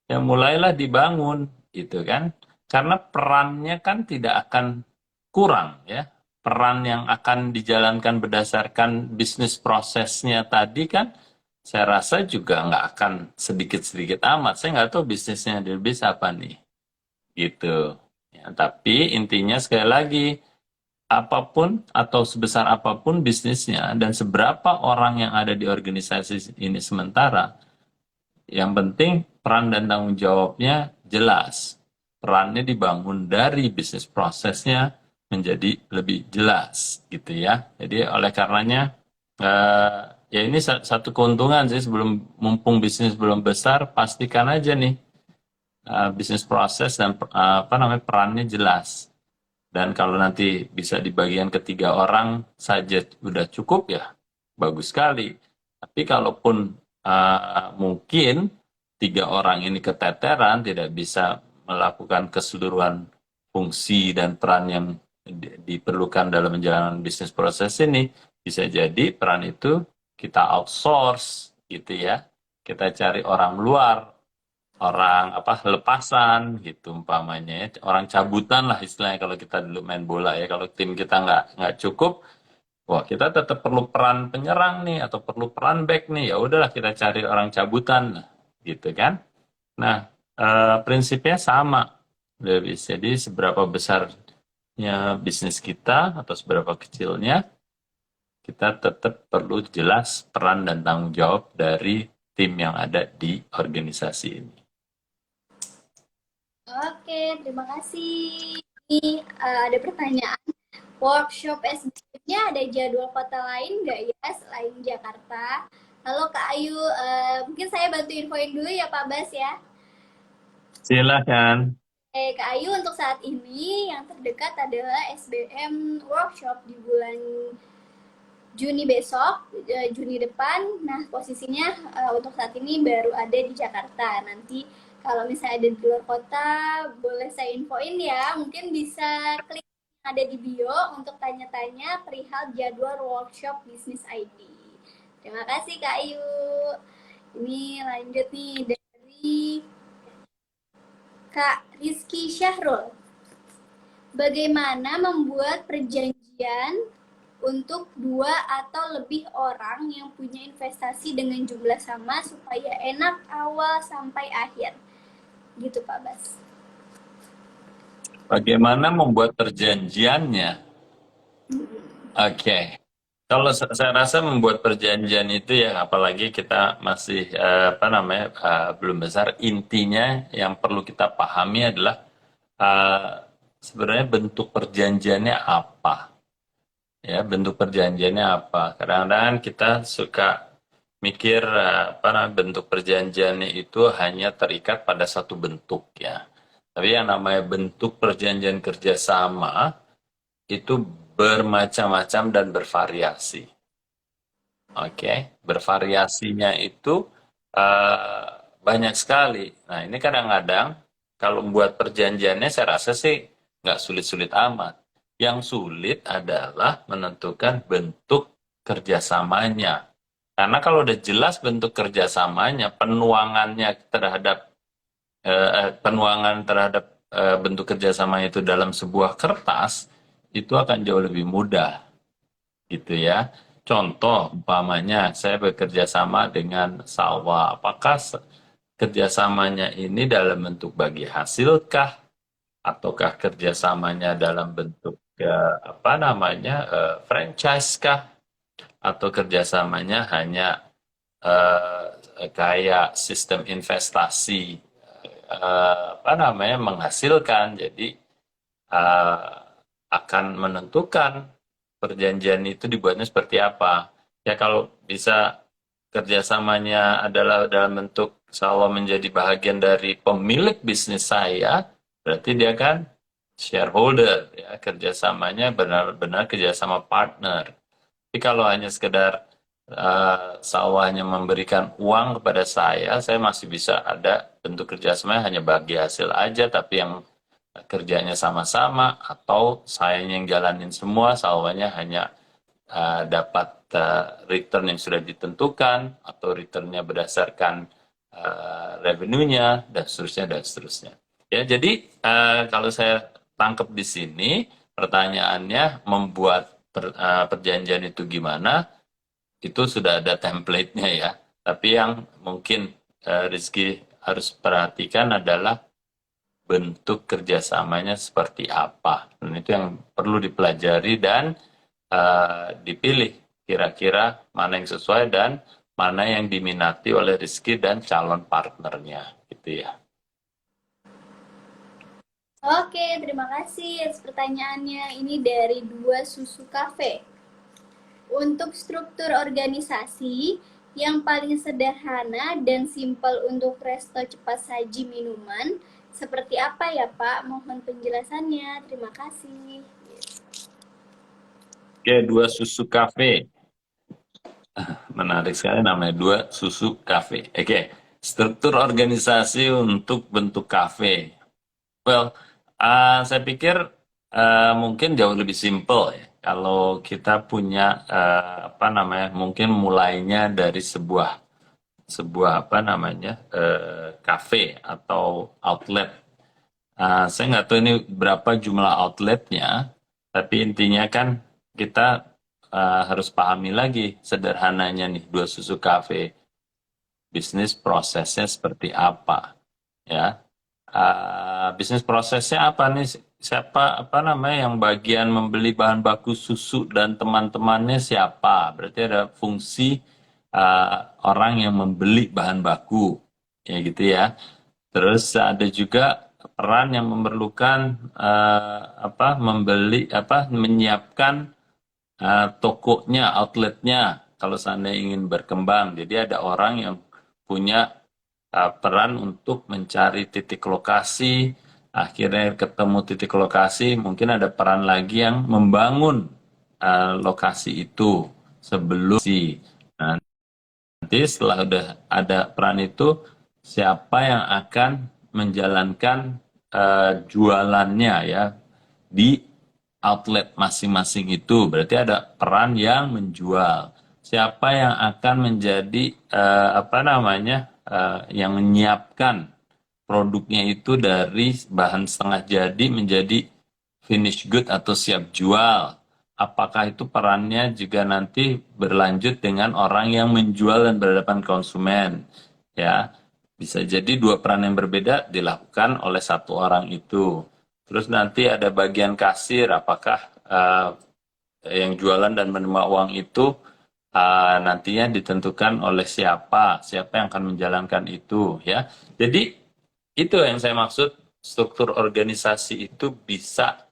Speaker 2: ya mulailah dibangun, gitu kan? Karena perannya kan tidak akan kurang, ya. Peran yang akan dijalankan berdasarkan bisnis prosesnya tadi kan, saya rasa juga nggak akan sedikit-sedikit amat. Saya nggak tahu bisnisnya Dilbis apa nih, gitu. Ya, tapi intinya sekali lagi, apapun atau sebesar apapun bisnisnya dan seberapa orang yang ada di organisasi ini sementara, yang penting peran dan tanggung jawabnya jelas. Perannya dibangun dari bisnis prosesnya menjadi lebih jelas gitu ya. Jadi oleh karenanya ya ini satu keuntungan sih, sebelum mumpung bisnis belum besar, pastikan aja nih bisnis proses dan apa namanya perannya jelas. Dan kalau nanti bisa dibagikan ke 3 orang saja udah cukup ya, bagus sekali. Tapi kalaupun mungkin 3 orang ini keteteran, tidak bisa melakukan keseluruhan fungsi dan peran yang diperlukan dalam menjalankan bisnis proses ini, bisa jadi peran itu kita outsource gitu ya. Kita cari orang luar, orang lepasan gitu umpamanya ya. Orang cabutan lah istilahnya kalau kita dulu main bola ya. Kalau tim kita nggak cukup, wah kita tetap perlu peran penyerang nih atau perlu peran back nih. Ya udahlah kita cari orang cabutan gitu kan. Nah, prinsipnya sama. Jadi seberapa besarnya bisnis kita atau seberapa kecilnya, kita tetap perlu jelas peran dan tanggung jawab dari tim yang ada di organisasi ini.
Speaker 1: Oke, terima kasih. Ini ada pertanyaan. Workshop SBM-nya ada jadwal kota lain nggak ya selain Jakarta? Halo Kak Ayu, mungkin saya bantu infoin dulu ya Pak Bas ya.
Speaker 2: Silakan.
Speaker 1: Kak Ayu untuk saat ini yang terdekat adalah SBM workshop di bulan Juni besok, Juni depan. Nah, posisinya untuk saat ini baru ada di Jakarta. Nanti kalau misalnya ada di luar kota, boleh saya infoin ya. Mungkin bisa klik yang ada di bio untuk tanya-tanya perihal jadwal workshop bisnis ID. Terima kasih Kak Ayu. Ini lanjut nih dari Kak Rizky Syahrul. Bagaimana membuat perjanjian untuk 2 atau lebih orang yang punya investasi dengan jumlah sama supaya enak awal sampai akhir? Gitu Pak Bas.
Speaker 2: Bagaimana membuat perjanjiannya? Oke. Kalau saya rasa membuat perjanjian itu ya, apalagi kita masih belum besar, intinya yang perlu kita pahami adalah sebenarnya bentuk perjanjiannya apa. Ya, bentuk perjanjiannya apa. Kadang-kadang kita suka mikir bentuk perjanjiannya itu hanya terikat pada satu bentuk ya. Tapi yang namanya bentuk perjanjian kerjasama itu bermacam-macam dan bervariasi. Oke, bervariasinya itu banyak sekali. Nah, ini kadang-kadang kalau membuat perjanjiannya saya rasa sih nggak sulit-sulit amat. Yang sulit adalah menentukan bentuk kerjasamanya. Karena kalau udah jelas bentuk kerjasamanya, penuangan terhadap bentuk kerjasama itu dalam sebuah kertas, itu akan jauh lebih mudah. Gitu ya. Contoh, umpamanya saya bekerja sama dengan Salwa. Apakah kerjasamanya ini dalam bentuk bagi hasilkah? Ataukah kerjasamanya dalam bentuk franchise kah? Atau kerjasamanya hanya kayak sistem investasi menghasilkan. Jadi akan menentukan perjanjian itu dibuatnya seperti apa. Ya kalau bisa kerjasamanya adalah dalam bentuk Salwa menjadi bagian dari pemilik bisnis saya, berarti dia kan shareholder, ya kerjasamanya benar-benar kerjasama partner. Tapi kalau hanya sekedar Salwa hanya memberikan uang kepada saya masih bisa ada bentuk kerjasamanya hanya bagi hasil aja, tapi yang kerjanya sama-sama, atau saya yang jalanin semua, Salwanya hanya dapat return yang sudah ditentukan, atau returnnya berdasarkan revenue-nya, dan seterusnya. Ya, jadi kalau saya tangkap di sini, pertanyaannya membuat perjanjian itu gimana, itu sudah ada template-nya ya. Tapi yang mungkin Rizky harus perhatikan adalah bentuk kerjasamanya seperti apa. Dan itu yang perlu dipelajari dan dipilih kira-kira mana yang sesuai dan mana yang diminati oleh Rizky dan calon partnernya. Gitu ya.
Speaker 1: Oke, terima kasih atas pertanyaannya. Ini dari Dua Susu Cafe. Untuk struktur organisasi yang paling sederhana dan simpel untuk resto cepat saji minuman Seperti apa ya Pak? Mohon penjelasannya. Terima kasih.
Speaker 2: Oke, Dua Susu Cafe. Menarik sekali namanya Dua Susu Cafe. Oke, struktur organisasi untuk bentuk kafe. Well, saya pikir mungkin jauh lebih simple ya. Kalau kita punya apa namanya, mungkin mulainya dari sebuah sebuah apa namanya kafe atau outlet. Saya nggak tahu ini berapa jumlah outletnya, tapi intinya kan kita harus pahami lagi sederhananya nih Dua Susu Cafe. Bisnis prosesnya seperti apa, ya. Bisnis prosesnya apa nih? Siapa apa namanya yang bagian membeli bahan baku susu dan teman-temannya siapa? Berarti ada fungsi orang yang membeli bahan baku, ya gitu ya. Terus ada juga peran yang memerlukan apa membeli apa menyiapkan tokonya, outletnya kalau seandainya ingin berkembang. Jadi ada orang yang punya peran untuk mencari titik lokasi, akhirnya ketemu titik lokasi, mungkin ada peran lagi yang membangun lokasi itu sebelum si. Nanti setelah udah ada peran itu, siapa yang akan menjalankan jualannya ya di outlet masing-masing itu. Berarti ada peran yang menjual. Siapa yang akan menjadi apa namanya yang menyiapkan produknya itu dari bahan setengah jadi menjadi finish good atau siap jual. Apakah itu perannya juga nanti berlanjut dengan orang yang menjual dan berhadapan konsumen? Ya, bisa jadi dua peran yang berbeda dilakukan oleh satu orang itu. Terus nanti ada bagian kasir, apakah yang jualan dan menerima uang itu nantinya ditentukan oleh siapa yang akan menjalankan itu, ya. Jadi itu yang saya maksud, struktur organisasi itu bisa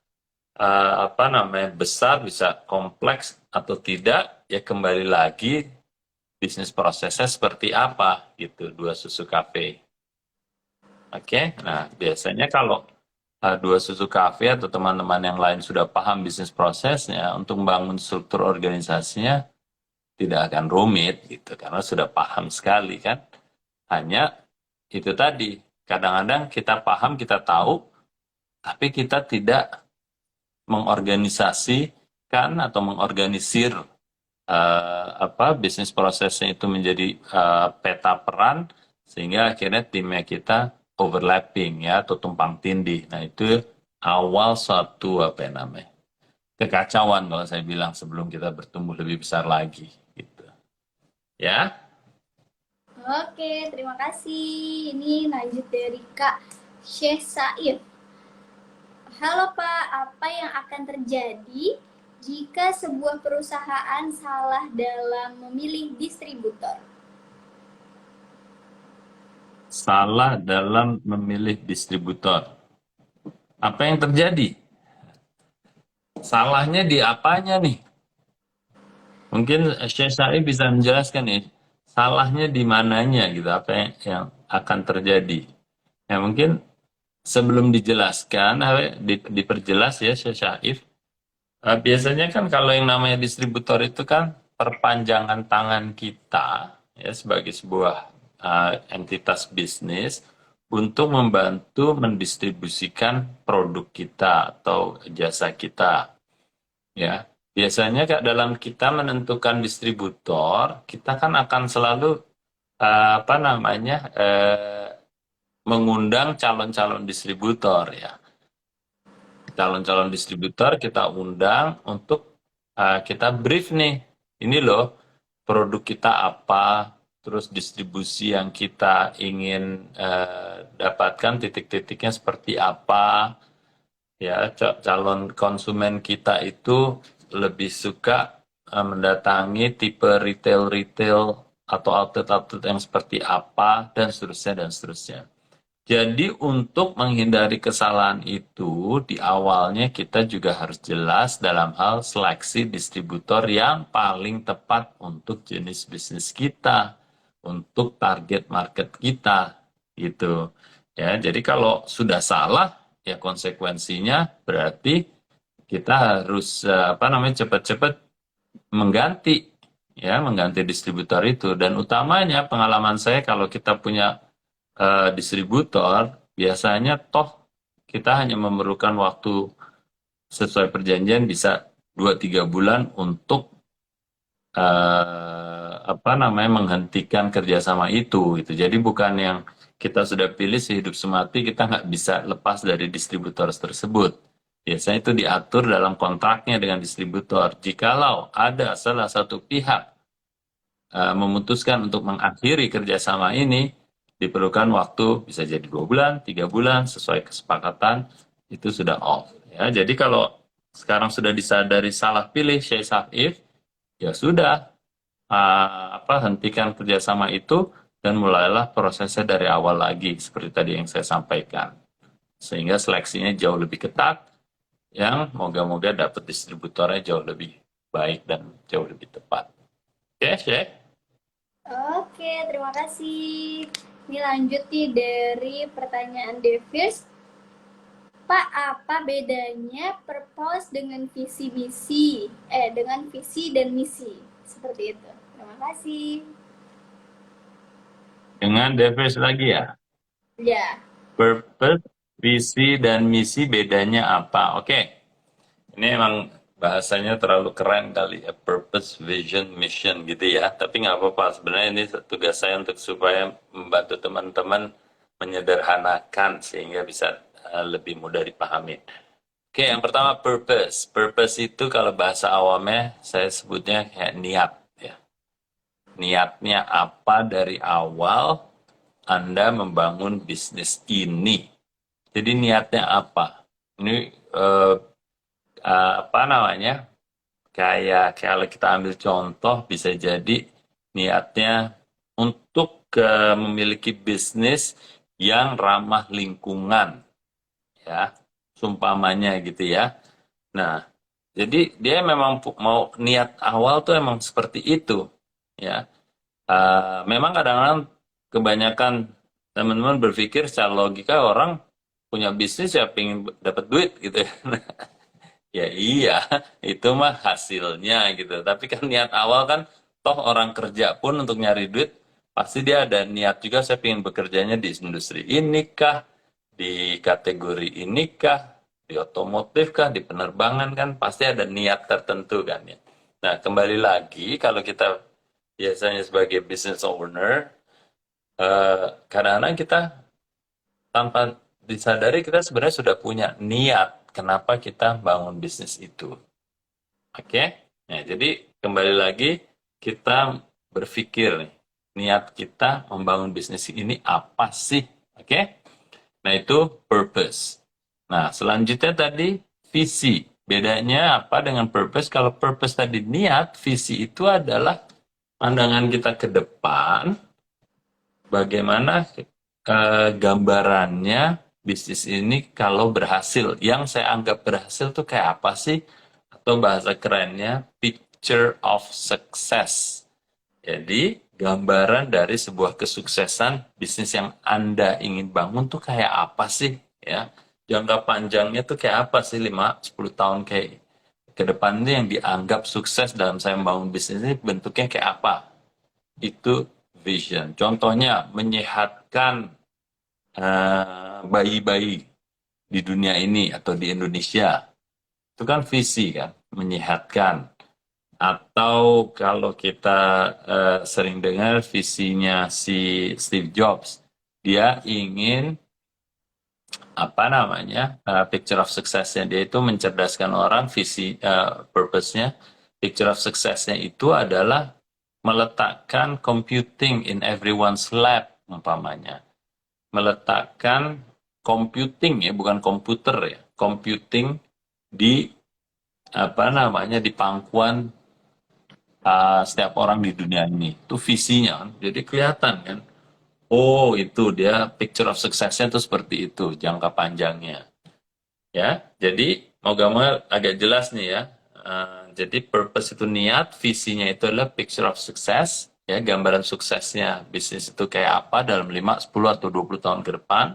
Speaker 2: apa namanya besar, bisa kompleks atau tidak, ya kembali lagi bisnis prosesnya seperti apa gitu. Dua Susu Cafe. Oke, nah biasanya kalau Dua Susu Cafe atau teman-teman yang lain sudah paham bisnis prosesnya, untuk membangun struktur organisasinya tidak akan rumit gitu, karena sudah paham sekali kan. Hanya itu tadi, kadang-kadang kita paham, kita tahu, tapi kita tidak mengorganisasikan atau mengorganisir apa bisnis prosesnya itu menjadi peta peran, sehingga akhirnya timnya kita overlapping ya atau tumpang tindih. Nah itu awal suatu apa yang namanya kekacauan kalau saya bilang sebelum kita bertumbuh lebih besar lagi gitu ya.
Speaker 1: Oke, terima kasih. Ini lanjut dari Kak Syekh Saif. Halo Pak, apa yang akan terjadi jika sebuah perusahaan salah dalam memilih distributor?
Speaker 2: Salah dalam memilih distributor, apa yang terjadi? Salahnya di apanya nih? Mungkin Syekh Syarif bisa menjelaskan nih, salahnya di mananya gitu, apa yang akan terjadi. Ya mungkin sebelum dijelaskan, diperjelas ya Syekh Syarif. Biasanya kan kalau yang namanya distributor itu kan perpanjangan tangan kita ya sebagai sebuah entitas bisnis untuk membantu mendistribusikan produk kita atau jasa kita. Ya, biasanya Kak, dalam kita menentukan distributor, kita kan akan selalu apa namanya mengundang calon-calon distributor ya. Calon-calon distributor kita undang untuk kita brief nih. Ini loh produk kita apa, terus distribusi yang kita ingin dapatkan titik-titiknya seperti apa. Ya, calon konsumen kita itu lebih suka mendatangi tipe retail-retail atau outlet-outlet yang seperti apa, dan seterusnya, dan seterusnya. Jadi untuk menghindari kesalahan itu, di awalnya kita juga harus jelas dalam hal seleksi distributor yang paling tepat untuk jenis bisnis kita, untuk target market kita, gitu. Ya, jadi kalau sudah salah, ya konsekuensinya berarti kita harus cepat-cepat mengganti, ya, mengganti distributor itu. Dan utamanya pengalaman saya kalau kita punya distributor, biasanya toh kita hanya memerlukan waktu sesuai perjanjian bisa 2-3 bulan untuk menghentikan kerjasama itu. Gitu. Jadi bukan yang kita sudah pilih sehidup semati, kita nggak bisa lepas dari distributor tersebut. Biasanya itu diatur dalam kontraknya dengan distributor. Jikalau ada salah satu pihak memutuskan untuk mengakhiri kerjasama ini, diperlukan waktu bisa jadi 2 bulan, 3 bulan, sesuai kesepakatan, itu sudah off. Ya, jadi kalau sekarang sudah disadari salah pilih, Syekh Safif, ya sudah, hentikan kerjasama itu dan mulailah prosesnya dari awal lagi seperti tadi yang saya sampaikan, sehingga seleksinya jauh lebih ketat, yang moga-moga dapat distributornya jauh lebih baik dan jauh lebih tepat. Oke, Syekh.
Speaker 1: Oke, terima kasih. Ini lanjut nih dari pertanyaan Davis. Pak, apa bedanya purpose dengan visi misi? Dengan visi dan misi. Seperti itu. Terima kasih.
Speaker 2: Dengan Davis lagi ya.
Speaker 1: Ya.
Speaker 2: Purpose, visi, dan misi bedanya apa? Oke. Ini emang bahasanya terlalu keren kali ya. Purpose, vision, mission gitu ya. Tapi nggak apa-apa. Sebenarnya ini tugas saya untuk supaya membantu teman-teman menyederhanakan sehingga bisa lebih mudah dipahami. Oke, yang pertama purpose. Purpose itu kalau bahasa awamnya saya sebutnya kayak niat. Ya. Niatnya apa dari awal Anda membangun bisnis ini. Jadi niatnya apa? Ini kayak kalau kita ambil contoh bisa jadi niatnya untuk memiliki bisnis yang ramah lingkungan, ya, sumpamanya gitu ya. Nah, jadi dia memang mau niat awal tuh emang seperti itu, ya. Memang kadang-kadang kebanyakan teman-teman berpikir secara logika orang punya bisnis ya pengen dapat duit gitu ya. Ya iya, itu mah hasilnya gitu. Tapi kan niat awal kan, toh orang kerja pun untuk nyari duit, pasti dia ada niat juga, saya pengen bekerjanya di industri ini kah, di kategori ini kah, di otomotif kah, di penerbangan kan, pasti ada niat tertentu kan ya. Nah, kembali lagi, kalau kita biasanya sebagai business owner, kadang-kadang kita tanpa disadari kita sebenarnya sudah punya niat kenapa kita bangun bisnis itu. Oke? Nah, jadi kembali lagi kita berpikir nih, niat kita membangun bisnis ini apa sih? Oke? Nah, itu purpose. Nah, selanjutnya tadi visi. Bedanya apa dengan purpose? Kalau purpose tadi niat, visi itu adalah pandangan kita ke depan, bagaimana gambarannya bisnis ini kalau berhasil. Yang saya anggap berhasil tuh kayak apa sih? Atau bahasa kerennya picture of success. Jadi gambaran dari sebuah kesuksesan bisnis yang Anda ingin bangun tuh kayak apa sih? Ya, jangka panjangnya tuh kayak apa sih, 5-10 tahun kayak ke depan ini yang dianggap sukses dalam saya membangun bisnis ini bentuknya kayak apa? Itu vision. Contohnya menyehatkan bayi-bayi di dunia ini atau di Indonesia. Itu kan visi kan, menyehatkan. Atau kalau kita sering dengar visinya si Steve Jobs, dia ingin picture of success-nya dia itu mencerdaskan orang, visi purpose-nya, picture of success-nya itu adalah meletakkan computing in everyone's lab umpamanya. Meletakkan computing ya, bukan komputer ya, computing di di pangkuan setiap orang di dunia ini. Itu visinya kan. Jadi kelihatan kan. Oh, itu dia picture of success-nya itu seperti itu, jangka panjangnya. Ya, jadi moga-moga agak jelas nih ya. Jadi purpose itu niat, visinya itu adalah picture of success, ya, gambaran suksesnya bisnis itu kayak apa dalam 5, 10 atau 20 tahun ke depan.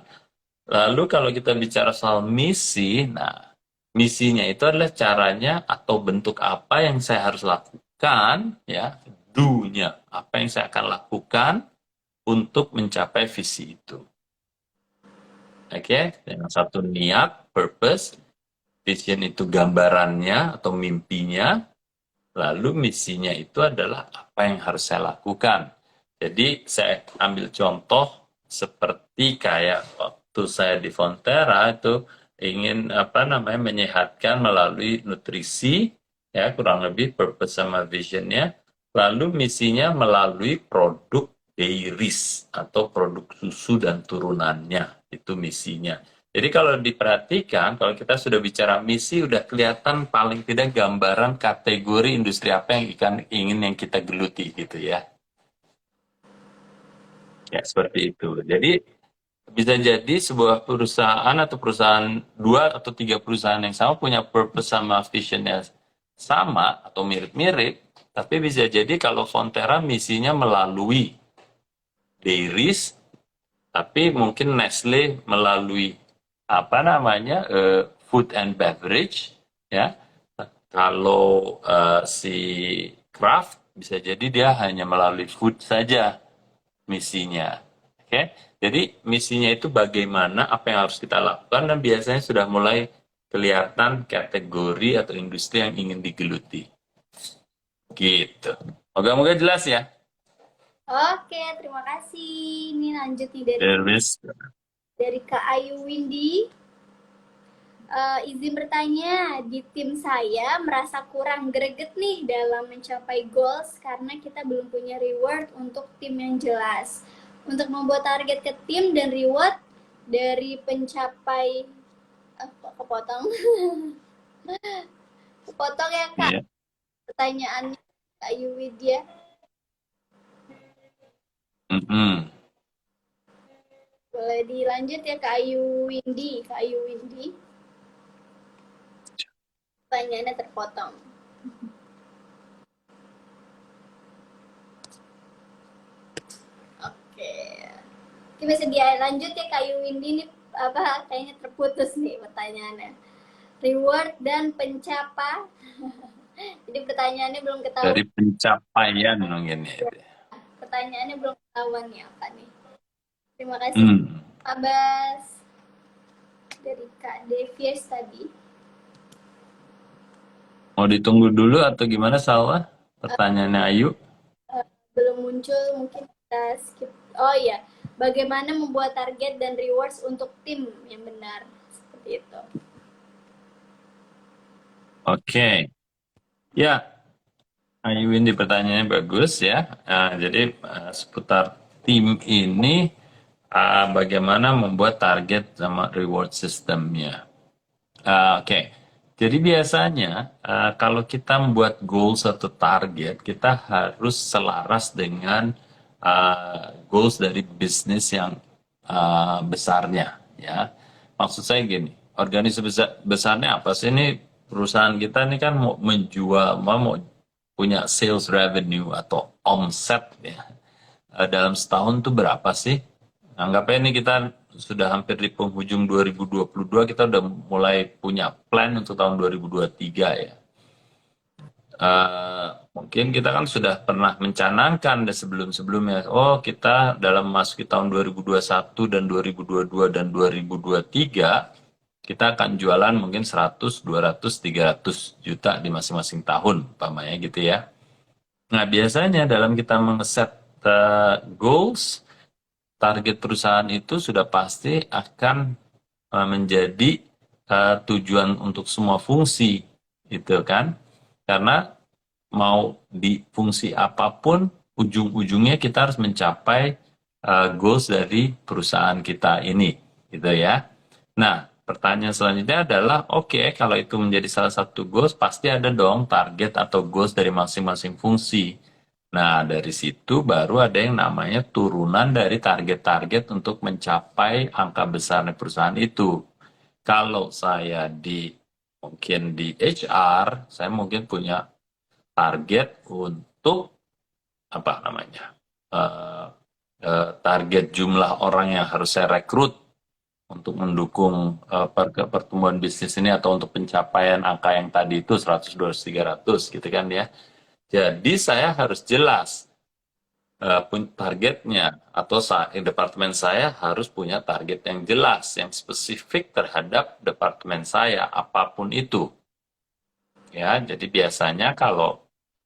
Speaker 2: Lalu kalau kita bicara soal misi, nah misinya itu adalah caranya atau bentuk apa yang saya harus lakukan, ya, do-nya, apa yang saya akan lakukan untuk mencapai visi itu. Oke, yang satu niat, purpose, vision itu gambarannya atau mimpinya, lalu misinya itu adalah apa yang harus saya lakukan. Jadi saya ambil contoh seperti kayak waktu saya di Fonterra itu ingin menyehatkan melalui nutrisi, ya kurang lebih purpose sama visionnya. Lalu misinya melalui produk dairies atau produk susu dan turunannya, itu misinya. Jadi kalau diperhatikan, kalau kita sudah bicara misi, udah kelihatan paling tidak gambaran kategori industri apa yang ingin yang kita geluti gitu ya. Ya, seperti itu. Jadi bisa jadi sebuah perusahaan atau perusahaan, 2 atau 3 perusahaan yang sama punya purpose sama visionnya sama atau mirip-mirip, tapi bisa jadi kalau Fonterra misinya melalui dairies, tapi mungkin Nestle melalui food and beverage, ya. Kalau si Kraft bisa jadi dia hanya melalui food saja misinya. Oke, jadi misinya itu bagaimana, apa yang harus kita lakukan, dan biasanya sudah mulai kelihatan kategori atau industri yang ingin digeluti. Gitu. Moga-moga jelas ya.
Speaker 1: Oke, terima kasih. Ini lanjut nih dari Kak Ayu Windy. Izin bertanya, di tim saya merasa kurang greget nih dalam mencapai goals karena kita belum punya reward untuk tim yang jelas. Untuk membuat target ke tim dan reward dari pencapai kepotong kepotong ya Kak.
Speaker 2: Iya.
Speaker 1: Pertanyaannya Kak Ayu Widya. Boleh dilanjut ya Kak Ayu Windy. Kak Ayu Windy. Pertanyaannya terpotong. Oke. Oke, bisa dia lanjut ya Kak Ayu Windy nih, kayaknya terputus nih pertanyaannya. Reward dan pencapa. Jadi pertanyaannya belum ketahuan.
Speaker 2: Dari pencapaian mungkin ya.
Speaker 1: Pertanyaannya belum ketahuan nih apa nih. Terima kasih Pak Bas dari Kak Devies tadi.
Speaker 2: Mau ditunggu dulu atau gimana, Salwa? Pertanyaannya Ayu?
Speaker 1: Belum muncul, mungkin kita skip. Oh iya, bagaimana membuat target dan rewards untuk tim yang benar, seperti itu.
Speaker 2: Oke. Ya, Ayu ini pertanyaannya bagus ya. Jadi seputar tim ini, bagaimana membuat target sama reward sistemnya. Oke. Jadi biasanya kalau kita membuat goals atau target, kita harus selaras dengan goals dari bisnis yang besarnya, ya. Maksud saya gini, organisasi besarnya apa sih? Ini perusahaan kita ini kan mau menjual, mau punya sales revenue atau omset ya. Dalam setahun tuh berapa sih? Anggapnya ini kita sudah hampir di penghujung 2022, kita udah mulai punya plan untuk tahun 2023 ya. Mungkin kita kan sudah pernah mencanangkan sebelum-sebelumnya, oh kita dalam memasuki tahun 2021 dan 2022 dan 2023, kita akan jualan mungkin 100, 200, 300 juta di masing-masing tahun, umpamanya gitu ya. Nah biasanya dalam kita mengeset goals, target perusahaan itu sudah pasti akan menjadi tujuan untuk semua fungsi, gitu kan? Karena mau di fungsi apapun, ujung-ujungnya kita harus mencapai goals dari perusahaan kita ini, gitu ya. Nah, pertanyaan selanjutnya adalah, oke, kalau itu menjadi salah satu goals, pasti ada dong target atau goals dari masing-masing fungsi. Nah, dari situ baru ada yang namanya turunan dari target-target untuk mencapai angka besar perusahaan itu. Kalau saya mungkin di HR, saya mungkin punya target untuk target jumlah orang yang harus saya rekrut untuk mendukung pertumbuhan bisnis ini atau untuk pencapaian angka yang tadi itu 100, 200, 300 gitu kan ya. Jadi saya harus jelas targetnya atau departemen saya harus punya target yang jelas, yang spesifik terhadap departemen saya apapun itu. Ya, jadi biasanya kalau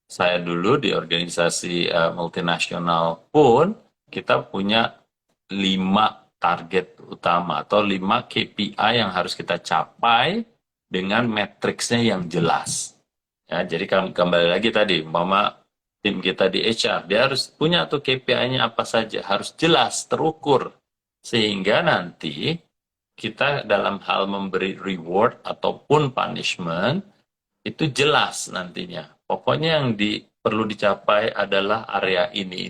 Speaker 2: saya dulu di organisasi multinasional pun kita punya 5 target utama atau 5 KPI yang harus kita capai dengan matriksnya yang jelas. Ya, jadi kembali lagi tadi, umpama tim kita di HR, dia harus punya tuh KPI-nya apa saja, harus jelas, terukur. Sehingga nanti kita dalam hal memberi reward ataupun punishment, itu jelas nantinya. Pokoknya yang perlu dicapai adalah area ini.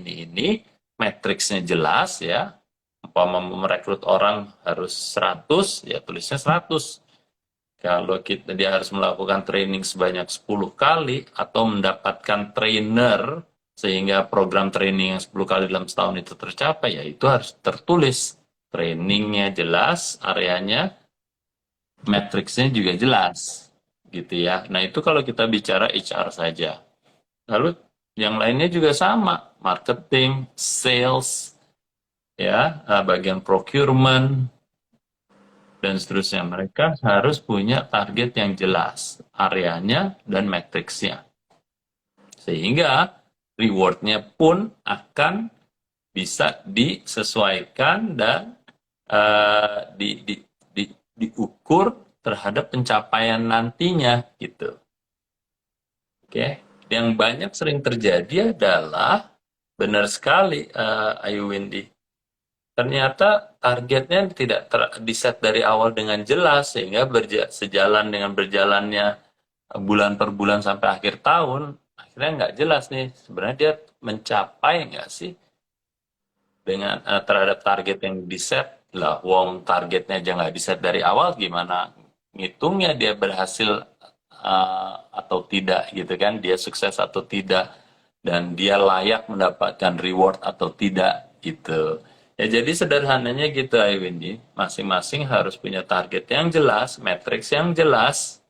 Speaker 2: Matriksnya jelas ya. Umpama merekrut orang harus 100, ya tulisnya 100. Kalau dia harus melakukan training sebanyak 10 kali atau mendapatkan trainer sehingga program training yang 10 kali dalam setahun itu tercapai, ya itu harus tertulis. Trainingnya jelas, areanya, matriksnya juga jelas gitu ya. Nah, itu kalau kita bicara HR saja. Lalu yang lainnya juga sama, marketing, sales, ya, bagian procurement dan seterusnya. Mereka harus punya target yang jelas, areanya dan matriksnya. Sehingga rewardnya pun akan bisa disesuaikan dan diukur terhadap pencapaian nantinya gitu. Oke, yang banyak sering terjadi adalah benar sekali Ayu Windy. Ternyata targetnya tidak diset dari awal dengan jelas sehingga sejalan dengan berjalannya bulan per bulan sampai akhir tahun, akhirnya nggak jelas nih sebenarnya dia mencapai nggak sih dengan terhadap target yang diset. Lah, wong targetnya aja nggak diset dari awal, gimana ngitungnya dia berhasil atau tidak gitu kan, dia sukses atau tidak, dan dia layak mendapatkan reward atau tidak gitu. Ya, jadi sederhananya gitu Ayu Windy, masing-masing harus punya target yang jelas, matriks yang jelas,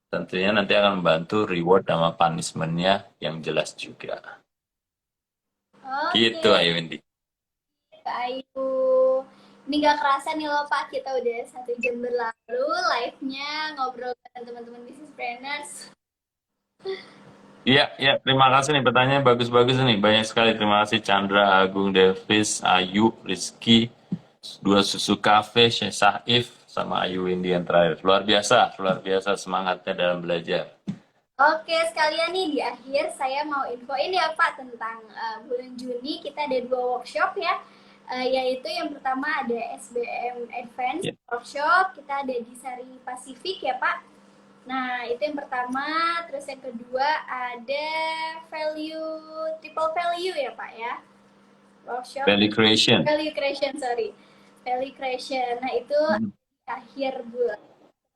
Speaker 2: tentunya nanti akan membantu reward sama punishment-nya yang jelas juga.
Speaker 1: Oke,
Speaker 2: Gitu Ayu Windy.
Speaker 1: Kak Ayu. Ini gak kerasa nih loh Pak, kita udah 1 jam berlalu live-nya ngobrol dengan teman-teman business planners.
Speaker 2: Iya, ya, terima kasih nih pertanyaan bagus-bagus nih. Banyak sekali, terima kasih Chandra, Agung, Davis, Ayu, Rizky, Dua Susu Cafe, Syekh Saif, sama Ayu Windy yang terakhir. Luar biasa semangatnya dalam belajar.
Speaker 1: Oke, sekalian nih di akhir saya mau infoin ya Pak tentang bulan Juni kita ada 2 workshop ya. Yaitu yang pertama ada SBM Advance Workshop, kita ada di Sari Pasifik ya Pak. Nah, itu yang pertama. Terus yang kedua ada triple value ya Pak ya. Workshop
Speaker 2: Value creation.
Speaker 1: Value creation. Nah, itu akhir bulan.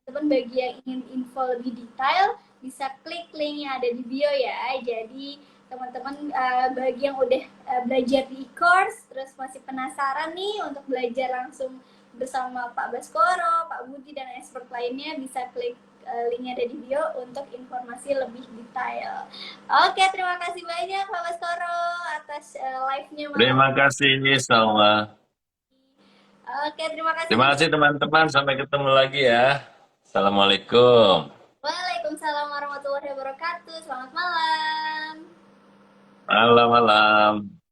Speaker 1: Teman bagi yang ingin info lebih detail bisa klik link yang ada di bio ya. Jadi teman-teman bagi yang udah belajar di e-course terus masih penasaran nih untuk belajar langsung bersama Pak Baskoro, Pak Budi dan expert lainnya, bisa klik linknya ada di bio untuk informasi lebih detail. Oke, terima kasih banyak Pak Baskoro atas live-nya.
Speaker 2: Terima kasih Salma.
Speaker 1: Oke, terima kasih.
Speaker 2: Terima kasih teman-teman, sampai ketemu lagi ya. Assalamualaikum.
Speaker 1: Waalaikumsalam warahmatullahi wabarakatuh. Selamat malam.
Speaker 2: Malam.